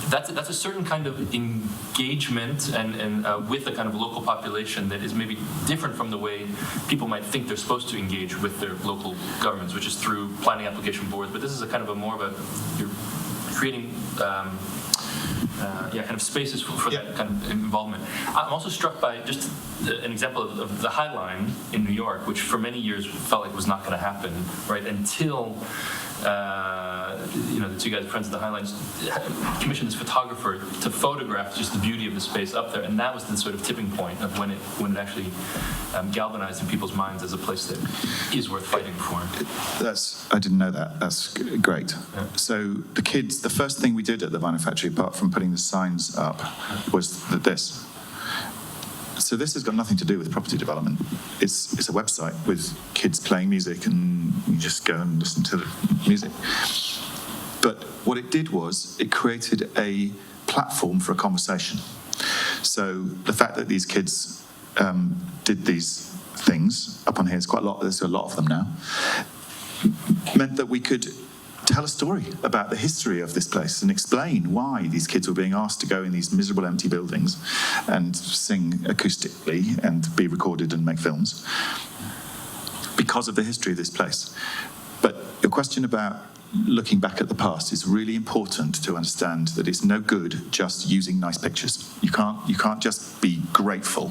That's a certain kind of engagement and with a kind of local population that is maybe different from the way people might think they're supposed to engage with their local governments, which is through planning application boards. But this is a kind of a more of a, you're creating kind of spaces for that kind of involvement. I'm also struck by just an example of the High Line in New York, which for many years felt like was not going to happen, right? Until the two guys, friends of the High Line, commissioned this photographer to photograph just the beauty of the space up there, and that was the sort of tipping point of when it actually galvanized in people's minds as a place that is worth fighting for. I didn't know that. That's great. Yeah. So the first thing we did at the Vinyl Factory, apart from putting the signs up, was this. So this has got nothing to do with property development. It's a website with kids playing music, and you just go and listen to the music. But what it did was it created a platform for a conversation. So the fact that these kids did these things up on here, there's a lot of them now, meant that we could tell a story about the history of this place and explain why these kids were being asked to go in these miserable empty buildings and sing acoustically and be recorded and make films because of the history of this place. But your question about looking back at the past is really important to understand that it's no good just using nice pictures. You can't just be grateful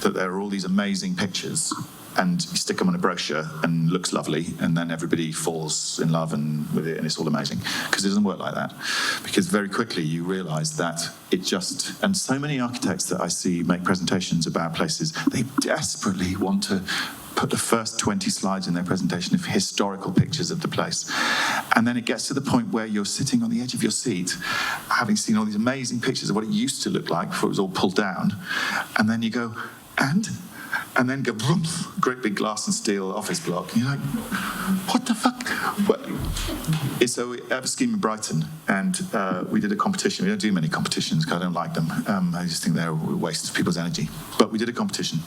that there are all these amazing pictures and you stick them on a brochure and looks lovely, and then everybody falls in love with it and it's all amazing. Because it doesn't work like that. Because very quickly you realise that and so many architects that I see make presentations about places, they desperately want to put the first 20 slides in their presentation of historical pictures of the place. And then it gets to the point where you're sitting on the edge of your seat, having seen all these amazing pictures of what it used to look like before it was all pulled down. And then you go, and then go, vroom, great big glass and steel office block. And you're like, what the fuck? So we have a scheme in Brighton, and we did a competition. We don't do many competitions because I don't like them. I just think they're a waste of people's energy. But we did a competition.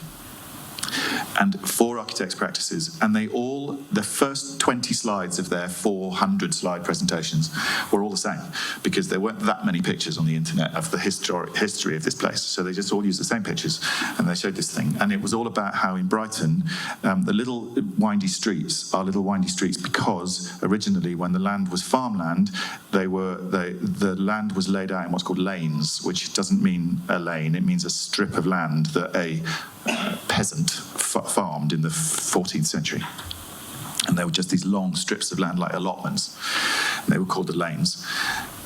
and 4 architects' practices, and the first 20 slides of their 400-slide presentations were all the same, because there weren't that many pictures on the internet of the history of this place, so they just all used the same pictures, and they showed this thing, and it was all about how in Brighton, the little windy streets are little windy streets because originally when the land was farmland, the land was laid out in what's called lanes, which doesn't mean a lane, it means a strip of land that a peasant farmed in the 14th century. And they were just these long strips of land, like allotments. And they were called the lanes.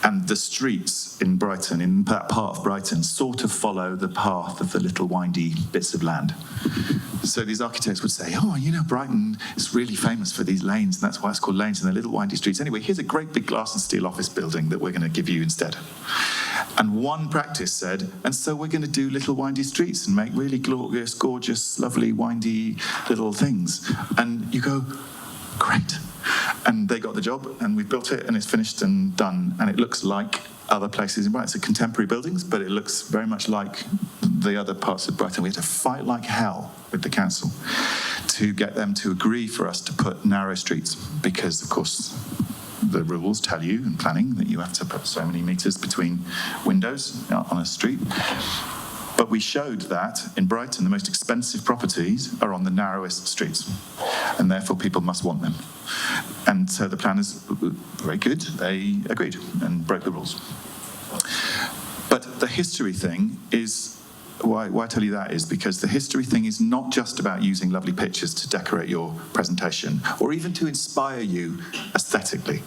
And the streets in Brighton, in that part of Brighton, sort of follow the path of the little windy bits of land. So these architects would say, oh, Brighton is really famous for these lanes, and that's why it's called lanes, and they're little windy streets. Anyway, here's a great big glass and steel office building that we're going to give you instead. And one practice said, and so we're going to do little windy streets and make really glorious, gorgeous, lovely, windy little things. And you go, great. And they got the job, and we built it, and it's finished and done, and it looks like other places in Brighton. It's contemporary buildings, but it looks very much like the other parts of Brighton. We had to fight like hell with the council to get them to agree for us to put narrow streets, because, of course, the rules tell you in planning that you have to put so many metres between windows on a street. But we showed that in Brighton, the most expensive properties are on the narrowest streets, and therefore people must want them. And so the planners, very good, they agreed and broke the rules. But the history thing is, why I tell you that is because the history thing is not just about using lovely pictures to decorate your presentation or even to inspire you aesthetically.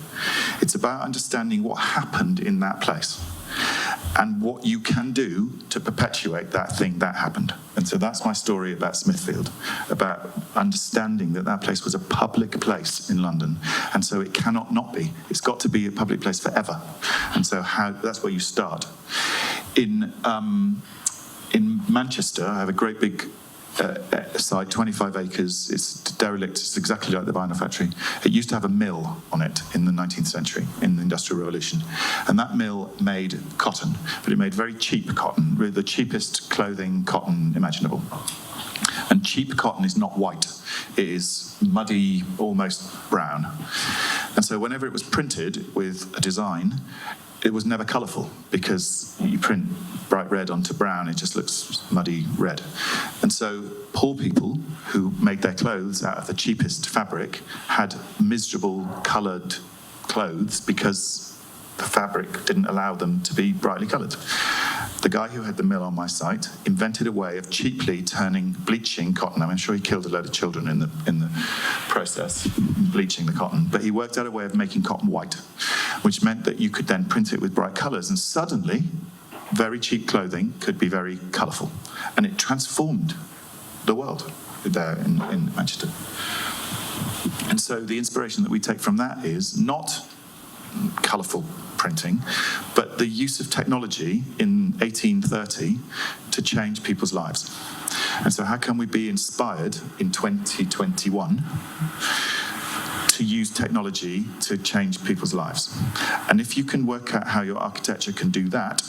It's about understanding what happened in that place and what you can do to perpetuate that thing that happened. And so that's my story about Smithfield, about understanding that that place was a public place in London, and so it cannot not be. It's got to be a public place forever. And so that's where you start. In Manchester, I have a great big site, 25 acres. It's derelict. It's exactly like the vinyl factory. It used to have a mill on it in the 19th century, in the Industrial Revolution. And that mill made cotton, but it made very cheap cotton, really the cheapest clothing cotton imaginable. And cheap cotton is not white. It is muddy, almost brown. And so whenever it was printed with a design, it was never colourful, because you print bright red onto brown, it just looks muddy red. And so poor people who made their clothes out of the cheapest fabric had miserable coloured clothes because the fabric didn't allow them to be brightly coloured. The guy who had the mill on my site invented a way of cheaply bleaching cotton. I'm sure he killed a load of children in the process, bleaching the cotton. But he worked out a way of making cotton white, which meant that you could then print it with bright colours. And suddenly, very cheap clothing could be very colourful. And it transformed the world there in Manchester. And so the inspiration that we take from that is not colourful printing, but the use of technology in 1830 to change people's lives. And so how can we be inspired in 2021 to use technology to change people's lives? And if you can work out how your architecture can do that,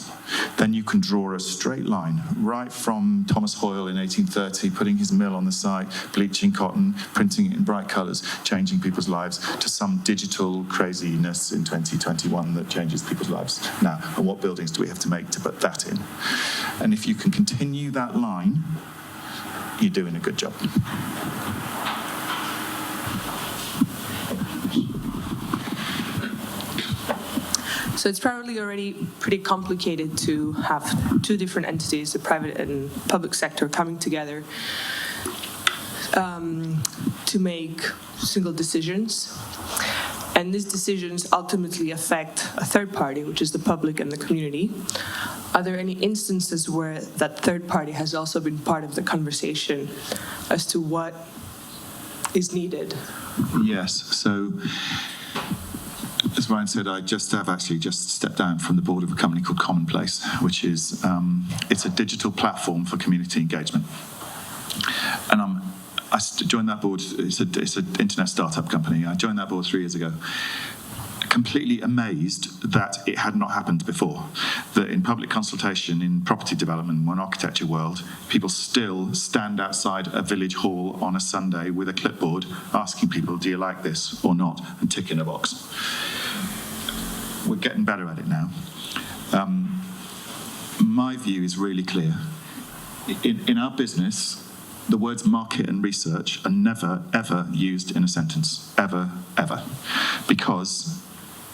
then you can draw a straight line right from Thomas Hoyle in 1830, putting his mill on the site, bleaching cotton, printing it in bright colours, changing people's lives, to some digital craziness in 2021 that changes people's lives. Now, and what buildings do we have to make to put that in? And if you can continue that line, you're doing a good job. So it's probably already pretty complicated to have two different entities, the private and public sector, coming together to make single decisions. And these decisions ultimately affect a third party, which is the public and the community. Are there any instances where that third party has also been part of the conversation as to what is needed? Yes. So, as Ryan said, I just stepped down from the board of a company called Commonplace, which is it's a digital platform for community engagement. And I joined that board. It's an internet startup company. I joined that board 3 years ago completely amazed that it had not happened before. That in public consultation, in property development, or in architecture world, people still stand outside a village hall on a Sunday with a clipboard asking people, do you like this or not, and ticking a box. We're getting better at it now. My view is really clear. In our business, the words market and research are never, ever used in a sentence. Ever, ever. Because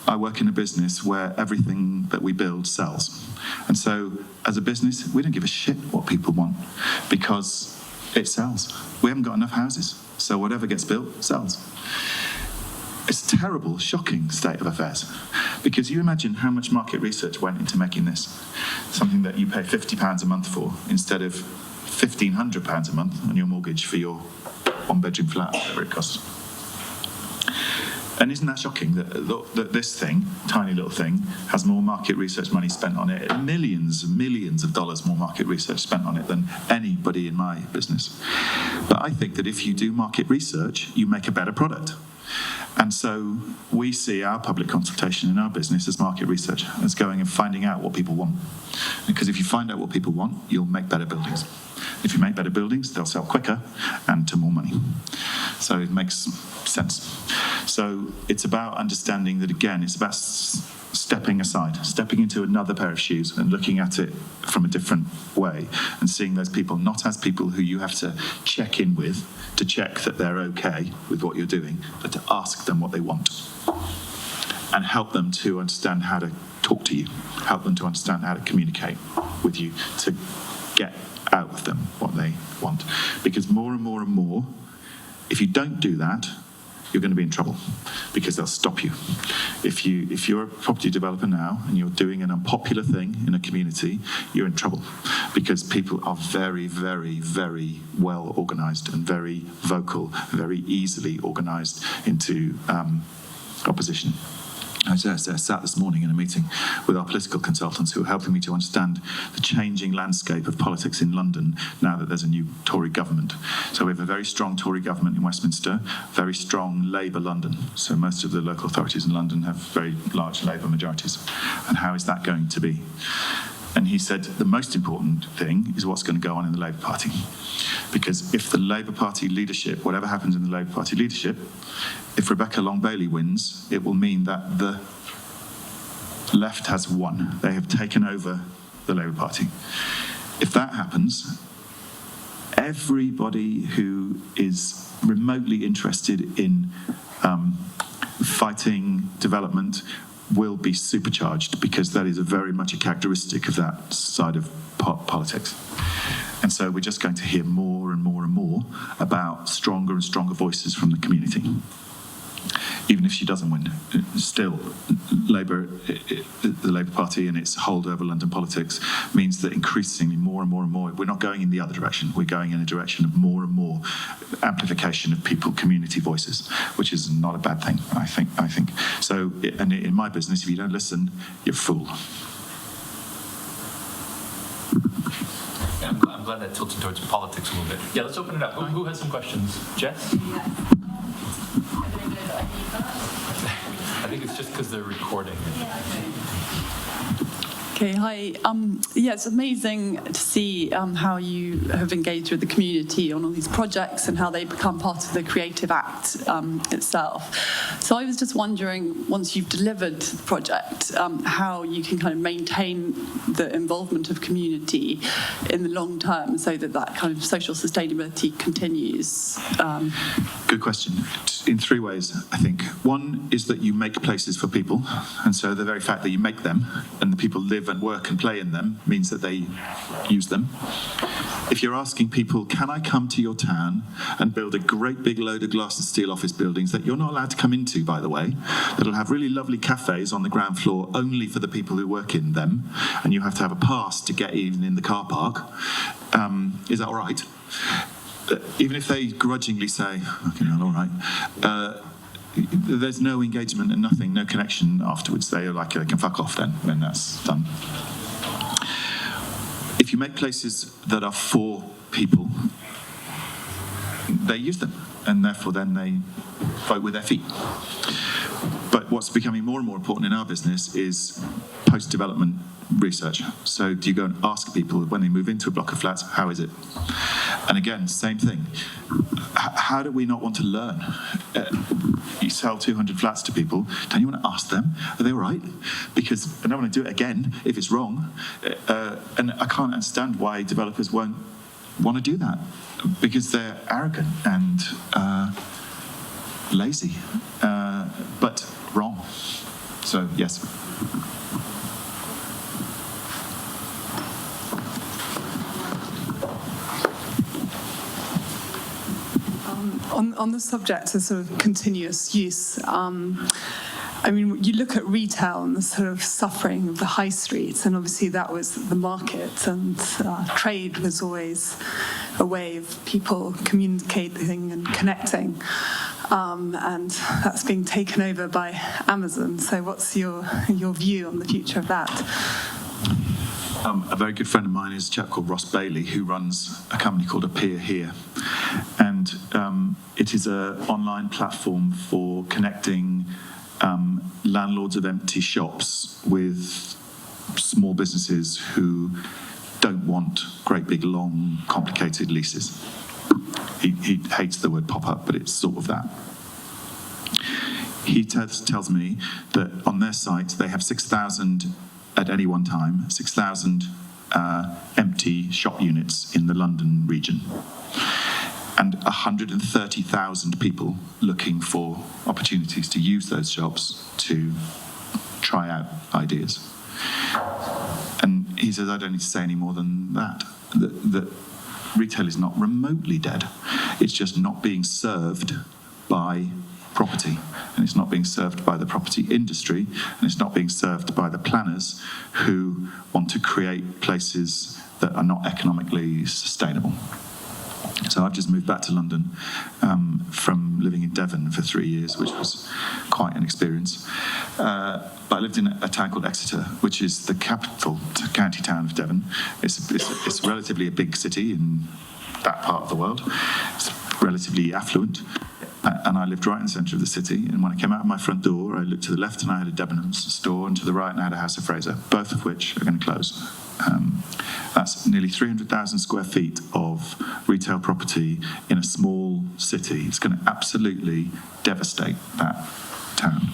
I work in a business where everything that we build sells. And so, as a business, we don't give a shit what people want because it sells. We haven't got enough houses, so whatever gets built sells. It's a terrible, shocking state of affairs. Because you imagine how much market research went into making this. Something that you pay £50 a month for instead of £1,500 a month on your mortgage for your one-bedroom flat, whatever it costs. And isn't that shocking that this thing, tiny little thing, has more market research money spent on it, millions and millions of dollars more market research spent on it than anybody in my business. But I think that if you do market research, you make a better product. And so we see our public consultation in our business as market research, as going and finding out what people want. Because if you find out what people want, you'll make better buildings. If you make better buildings, they'll sell quicker and to more money. So it makes sense. So it's about understanding that, again, it's about stepping aside, stepping into another pair of shoes and looking at it from a different way and seeing those people not as people who you have to check in with to check that they're okay with what you're doing, but to ask them what they want and help them to understand how to talk to you, help them to understand how to communicate with you, to get out of them what they want. Because more and more and more, if you don't do that, you're going to be in trouble because they'll stop you. If you're a property developer now and you're doing an unpopular thing in a community, you're in trouble because people are very, very, very well organised and very vocal, very easily organised into opposition. I sat this morning in a meeting with our political consultants who are helping me to understand the changing landscape of politics in London now that there's a new Tory government. So we have a very strong Tory government in Westminster, very strong Labour London. So most of the local authorities in London have very large Labour majorities. And how is that going to be? And he said the most important thing is what's going to go on in the Labour Party. Because if the Labour Party leadership, whatever happens in the Labour Party leadership, if Rebecca Long-Bailey wins, it will mean that the left has won. They have taken over the Labour Party. If that happens, everybody who is remotely interested in fighting development will be supercharged because that is very much a characteristic of that side of politics. And so we're just going to hear more and more and more about stronger and stronger voices from the community. Even if she doesn't win, still, the Labour Party and its hold over London politics means that increasingly more and more and more, we're not going in the other direction. We're going in a direction of more and more amplification of community voices, which is not a bad thing, I think. So, and in my business, if you don't listen, you're a fool. Yeah, I'm glad that tilted towards politics a little bit. Yeah, let's open it up. Who has some questions? Jess? I think it's just because they're recording. Okay, hi. Yeah, it's amazing to see how you have engaged with the community on all these projects and how they become part of the creative act itself. So I was just wondering, once you've delivered the project, how you can kind of maintain the involvement of community in the long term so that that kind of social sustainability continues. Good question. In three ways, I think. One is that you make places for people, and so the very fact that you make them and the people live and work and play in them means that they use them. If you're asking people, can I come to your town and build a great big load of glass and steel office buildings that you're not allowed to come into, by the way, that'll have really lovely cafes on the ground floor only for the people who work in them, and you have to have a pass to get even in the car park, is that all right? Even if they grudgingly say, okay, all right, there's no engagement and nothing, no connection afterwards. They can fuck off then when that's done. If you make places that are for people, they use them, and therefore then they vote with their feet. But But what's becoming more and more important in our business is post-development research. So do you go and ask people when they move into a block of flats, how is it? And again, same thing. How do we not want to learn? You sell 200 flats to people, don't you want to ask them, are they all right? Because I don't want to do it again if it's wrong. And I can't understand why developers won't want to do that, because they're arrogant and lazy, but wrong. So, yes. On the subject of sort of continuous use, I mean, you look at retail and the sort of suffering of the high streets, and obviously that was the market, and trade was always a way of people communicating and connecting, and that's being taken over by Amazon. So what's your view on the future of that? A very good friend of mine is a chap called Ross Bailey, who runs a company called Appear Here. And it is an online platform for connecting landlords of empty shops with small businesses who don't want great big, long, complicated leases. He hates the word pop-up, but it's sort of that. He tells me that on their site they have 6,000 at any one time, 6,000 empty shop units in the London region, and 130,000 people looking for opportunities to use those shops to try out ideas. And he says, I don't need to say any more than that. That retail is not remotely dead. It's just not being served by property, and it's not being served by the property industry, and it's not being served by the planners who want to create places that are not economically sustainable. So I've just moved back to London from living in Devon for 3 years, which was quite an experience. But I lived in a town called Exeter, which is the capital county town of Devon. It's relatively a big city in that part of the world. It's relatively affluent. And I lived right in the centre of the city. And when I came out of my front door, I looked to the left and I had a Debenhams store, and to the right and I had a House of Fraser, both of which are going to close. That's nearly 300,000 square feet of retail property in a small city. It's going to absolutely devastate that town.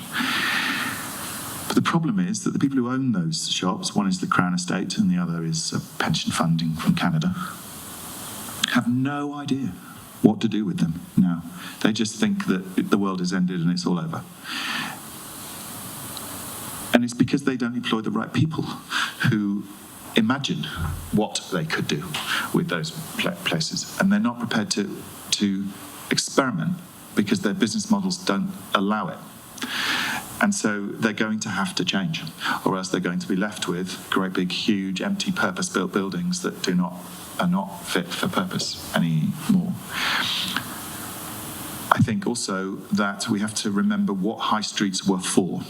But the problem is that the people who own those shops, one is the Crown Estate and the other is a pension funding from Canada, have no idea what to do with them now. They just think that the world has ended and it's all over. And it's because they don't employ the right people who imagine what they could do with those places. And they're not prepared to experiment because their business models don't allow it. And so they're going to have to change, or else they're going to be left with great big, huge, empty, purpose-built buildings that are not fit for purpose anymore. I think also that we have to remember what high streets were for.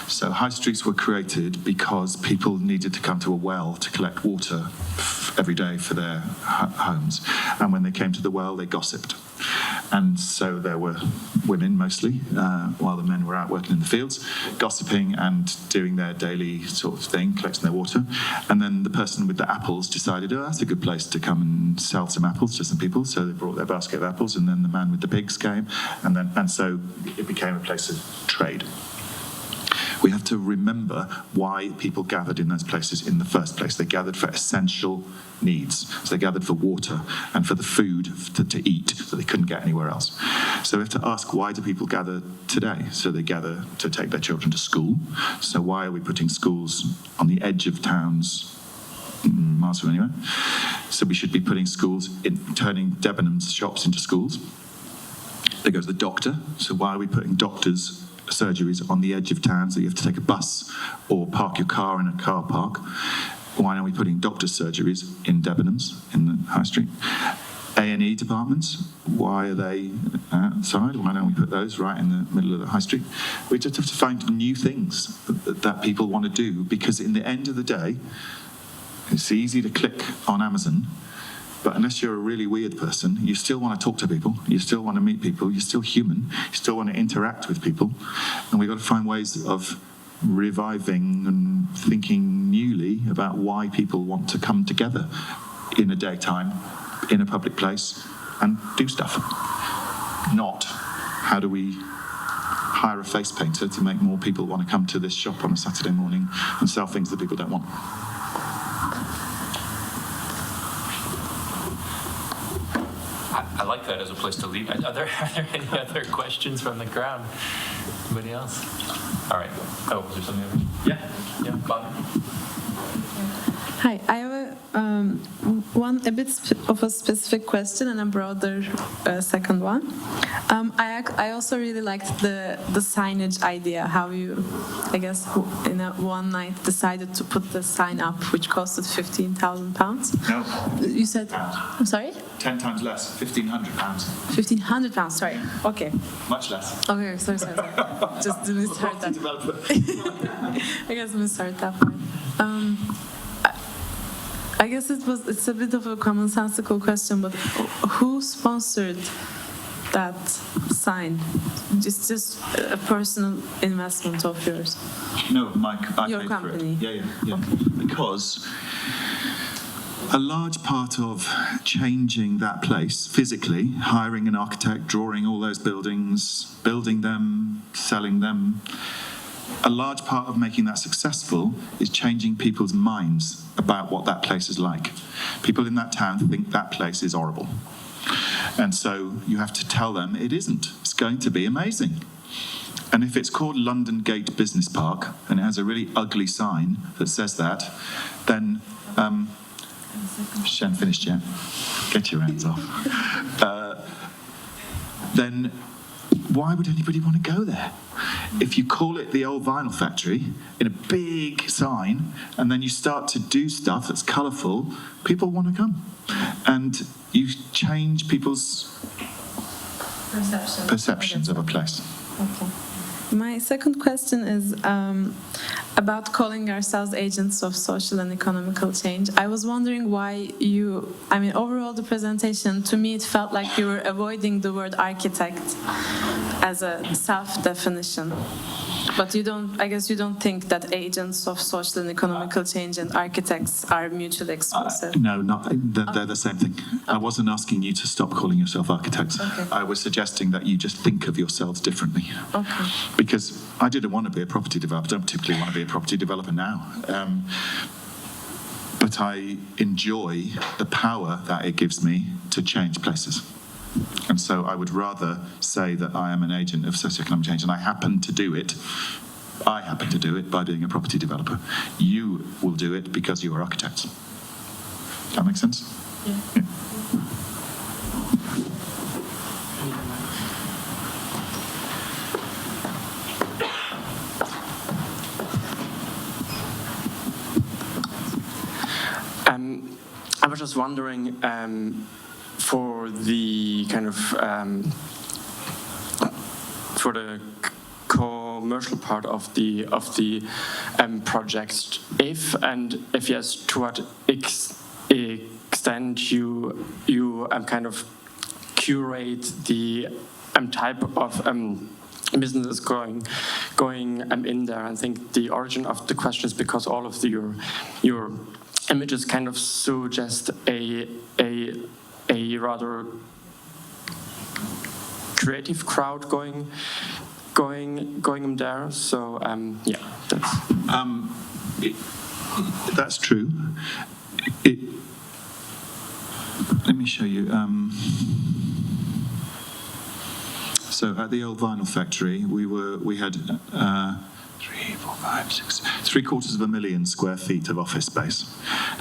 So high streets were created because people needed to come to a well to collect water every day for their homes. And when they came to the well, they gossiped. And so there were women mostly, while the men were out working in the fields, gossiping and doing their daily sort of thing, collecting their water. And then the person with the apples decided, oh, that's a good place to come and sell some apples to some people. So they brought their basket of apples, and then the man with the pigs came, and so it became a place of trade. We have to remember why people gathered in those places in the first place. They gathered for essential needs. So they gathered for water and for the food to eat that they couldn't get anywhere else. So we have to ask, why do people gather today? So they gather to take their children to school. So why are we putting schools on the edge of towns, miles from anywhere? So we should be putting schools, turning Debenhams shops into schools. There goes the doctor. So why are we putting doctors' surgeries on the edge of town, so you have to take a bus or park your car in a car park? Why are we putting doctors' surgeries in Debenhams, in the high street? A&E departments, why are they outside? Why don't we put those right in the middle of the high street? We just have to find new things that people want to do, because in the end of the day, it's easy to click on Amazon, But unless you're a really weird person, you still want to talk to people, you still want to meet people, you're still human, you still want to interact with people. And we've got to find ways of reviving and thinking newly about why people want to come together in a daytime, in a public place, and do stuff. Not, how do we hire a face painter to make more people want to come to this shop on a Saturday morning and sell things that people don't want. I like that as a place to leave. Are there any other questions from the crowd? Anybody else? All right. Oh, is there something over? Yeah, Bonnie. Hi, I have a bit of a specific question and a broader second one. I also really liked the signage idea, how you, I guess, in a one night decided to put the sign up, which costed £15,000. No. You said, I'm sorry? 10 times less, £1,500. £1,500, sorry. Okay. Much less. Okay, sorry. Just misheard that. Developer. I guess misheard that part. I guess it's a bit of a commonsensical question, but who sponsored that sign? It's just a personal investment of yours. No, Mike, I Your paid company? for it. Yeah. Okay. Because a large part of changing that place physically, hiring an architect, drawing all those buildings, building them, selling them, a large part of making that successful is changing people's minds about what that place is like. People in that town think that place is horrible. And so you have to tell them it isn't. It's going to be amazing. And if it's called London Gate Business Park and it has a really ugly sign that says that, then she hasn't finished yet. Get your hands off. Then why would anybody want to go there? If you call it the old vinyl factory in a big sign and then you start to do stuff that's colourful, people want to come. And you change people's perceptions of a place. Okay. My second question is about calling ourselves agents of social and economical change. I was wondering why overall the presentation, to me it felt like you were avoiding the word architect as a self-definition. But I guess you don't think that agents of social and economical change and architects are mutually exclusive? No, they're the same thing. I wasn't asking you to stop calling yourself architects. Okay. I was suggesting that you just think of yourselves differently. Okay. Because I didn't want to be a property developer. I don't particularly want to be a property developer now. But I enjoy the power that it gives me to change places. And so I would rather say that I am an agent of socioeconomic change, and I happen to do it by being a property developer. You will do it because you are architects. Does that make sense? Yeah. I was just wondering, for the kind of for the commercial part of the project, if yes, to what extent you kind of curate the type of businesses going in there. I think the origin of the question is because all of your images kind of suggest a rather creative crowd going there. So yeah, that's true. Let me show you. So at the old vinyl factory, we had 750,000 square feet of office space.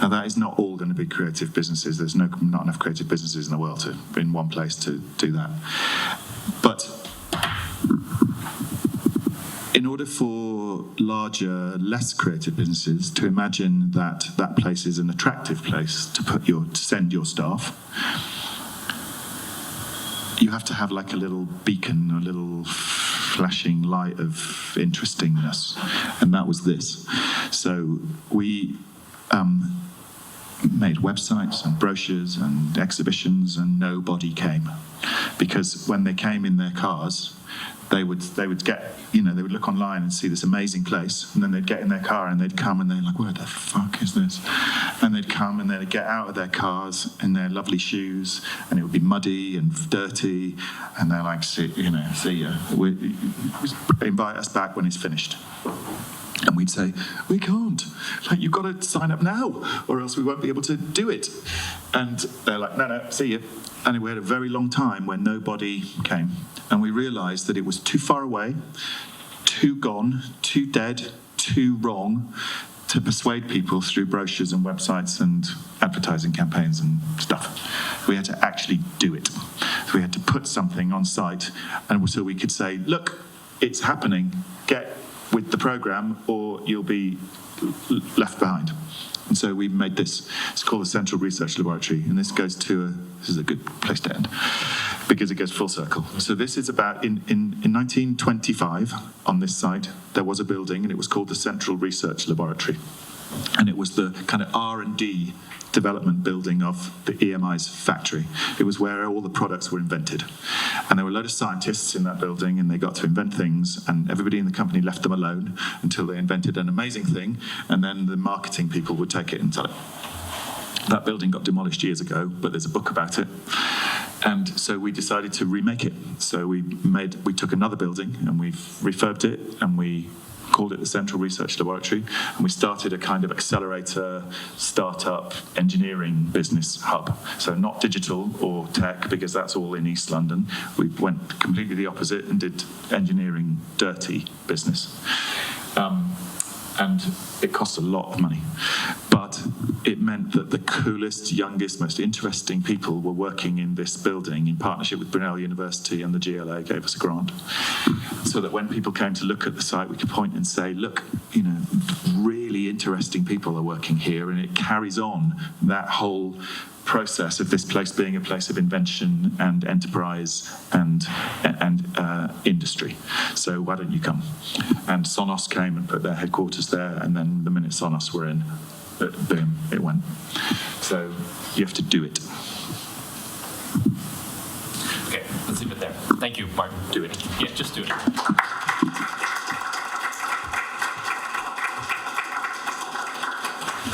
Now that is not all going to be creative businesses. There's not enough creative businesses in the world in one place to do that. But in order for larger, less creative businesses to imagine that that place is an attractive place to send your staff, you have to have like a little beacon, a little flashing light of interestingness, and that was this. So we made websites and brochures and exhibitions, and nobody came. Because when they came in their cars, they would get, they would look online and see this amazing place, and then they'd get in their car and they'd come and they're like, where the fuck is this? And they'd come and they'd get out of their cars in their lovely shoes, and it would be muddy and dirty, and they're like, see ya. Invite us back when it's finished. And we'd say, we can't. Like, you've got to sign up now, or else we won't be able to do it. And they're like, no, see you. And we had a very long time when nobody came. And we realised that it was too far away, too gone, too dead, too wrong to persuade people through brochures and websites and advertising campaigns and stuff. We had to actually do it. So we had to put something on site, and so we could say, look, it's happening. Get with the programme or you'll be left behind. And so we made this. It's called the Central Research Laboratory, and this is a good place to end because it goes full circle. So this is about, in 1925, on this site, there was a building, and it was called the Central Research Laboratory. And it was the kind of R&D development building of the EMI's factory. It was where all the products were invented. And there were a load of scientists in that building, and they got to invent things, and everybody in the company left them alone until they invented an amazing thing, and then the marketing people would take it and sell it. That building got demolished years ago, but there's a book about it. And so we decided to remake it. So we took another building and we refurbed it, and we called it the Central Research Laboratory, and we started a kind of accelerator, startup, engineering business hub. So not digital or tech, because that's all in East London. We went completely the opposite and did engineering, dirty business. And it cost a lot of money. But it meant that the coolest, youngest, most interesting people were working in this building in partnership with Brunel University, and the GLA gave us a grant. So that when people came to look at the site, we could point and say, look, really interesting people are working here, and it carries on that whole process of this place being a place of invention and enterprise and industry. So why don't you come? And Sonos came and put their headquarters there, and then the minute Sonos were in, boom, it went. So you have to do it. Okay, let's leave it there. Thank you, Martyn. Do it. Yeah, just do it.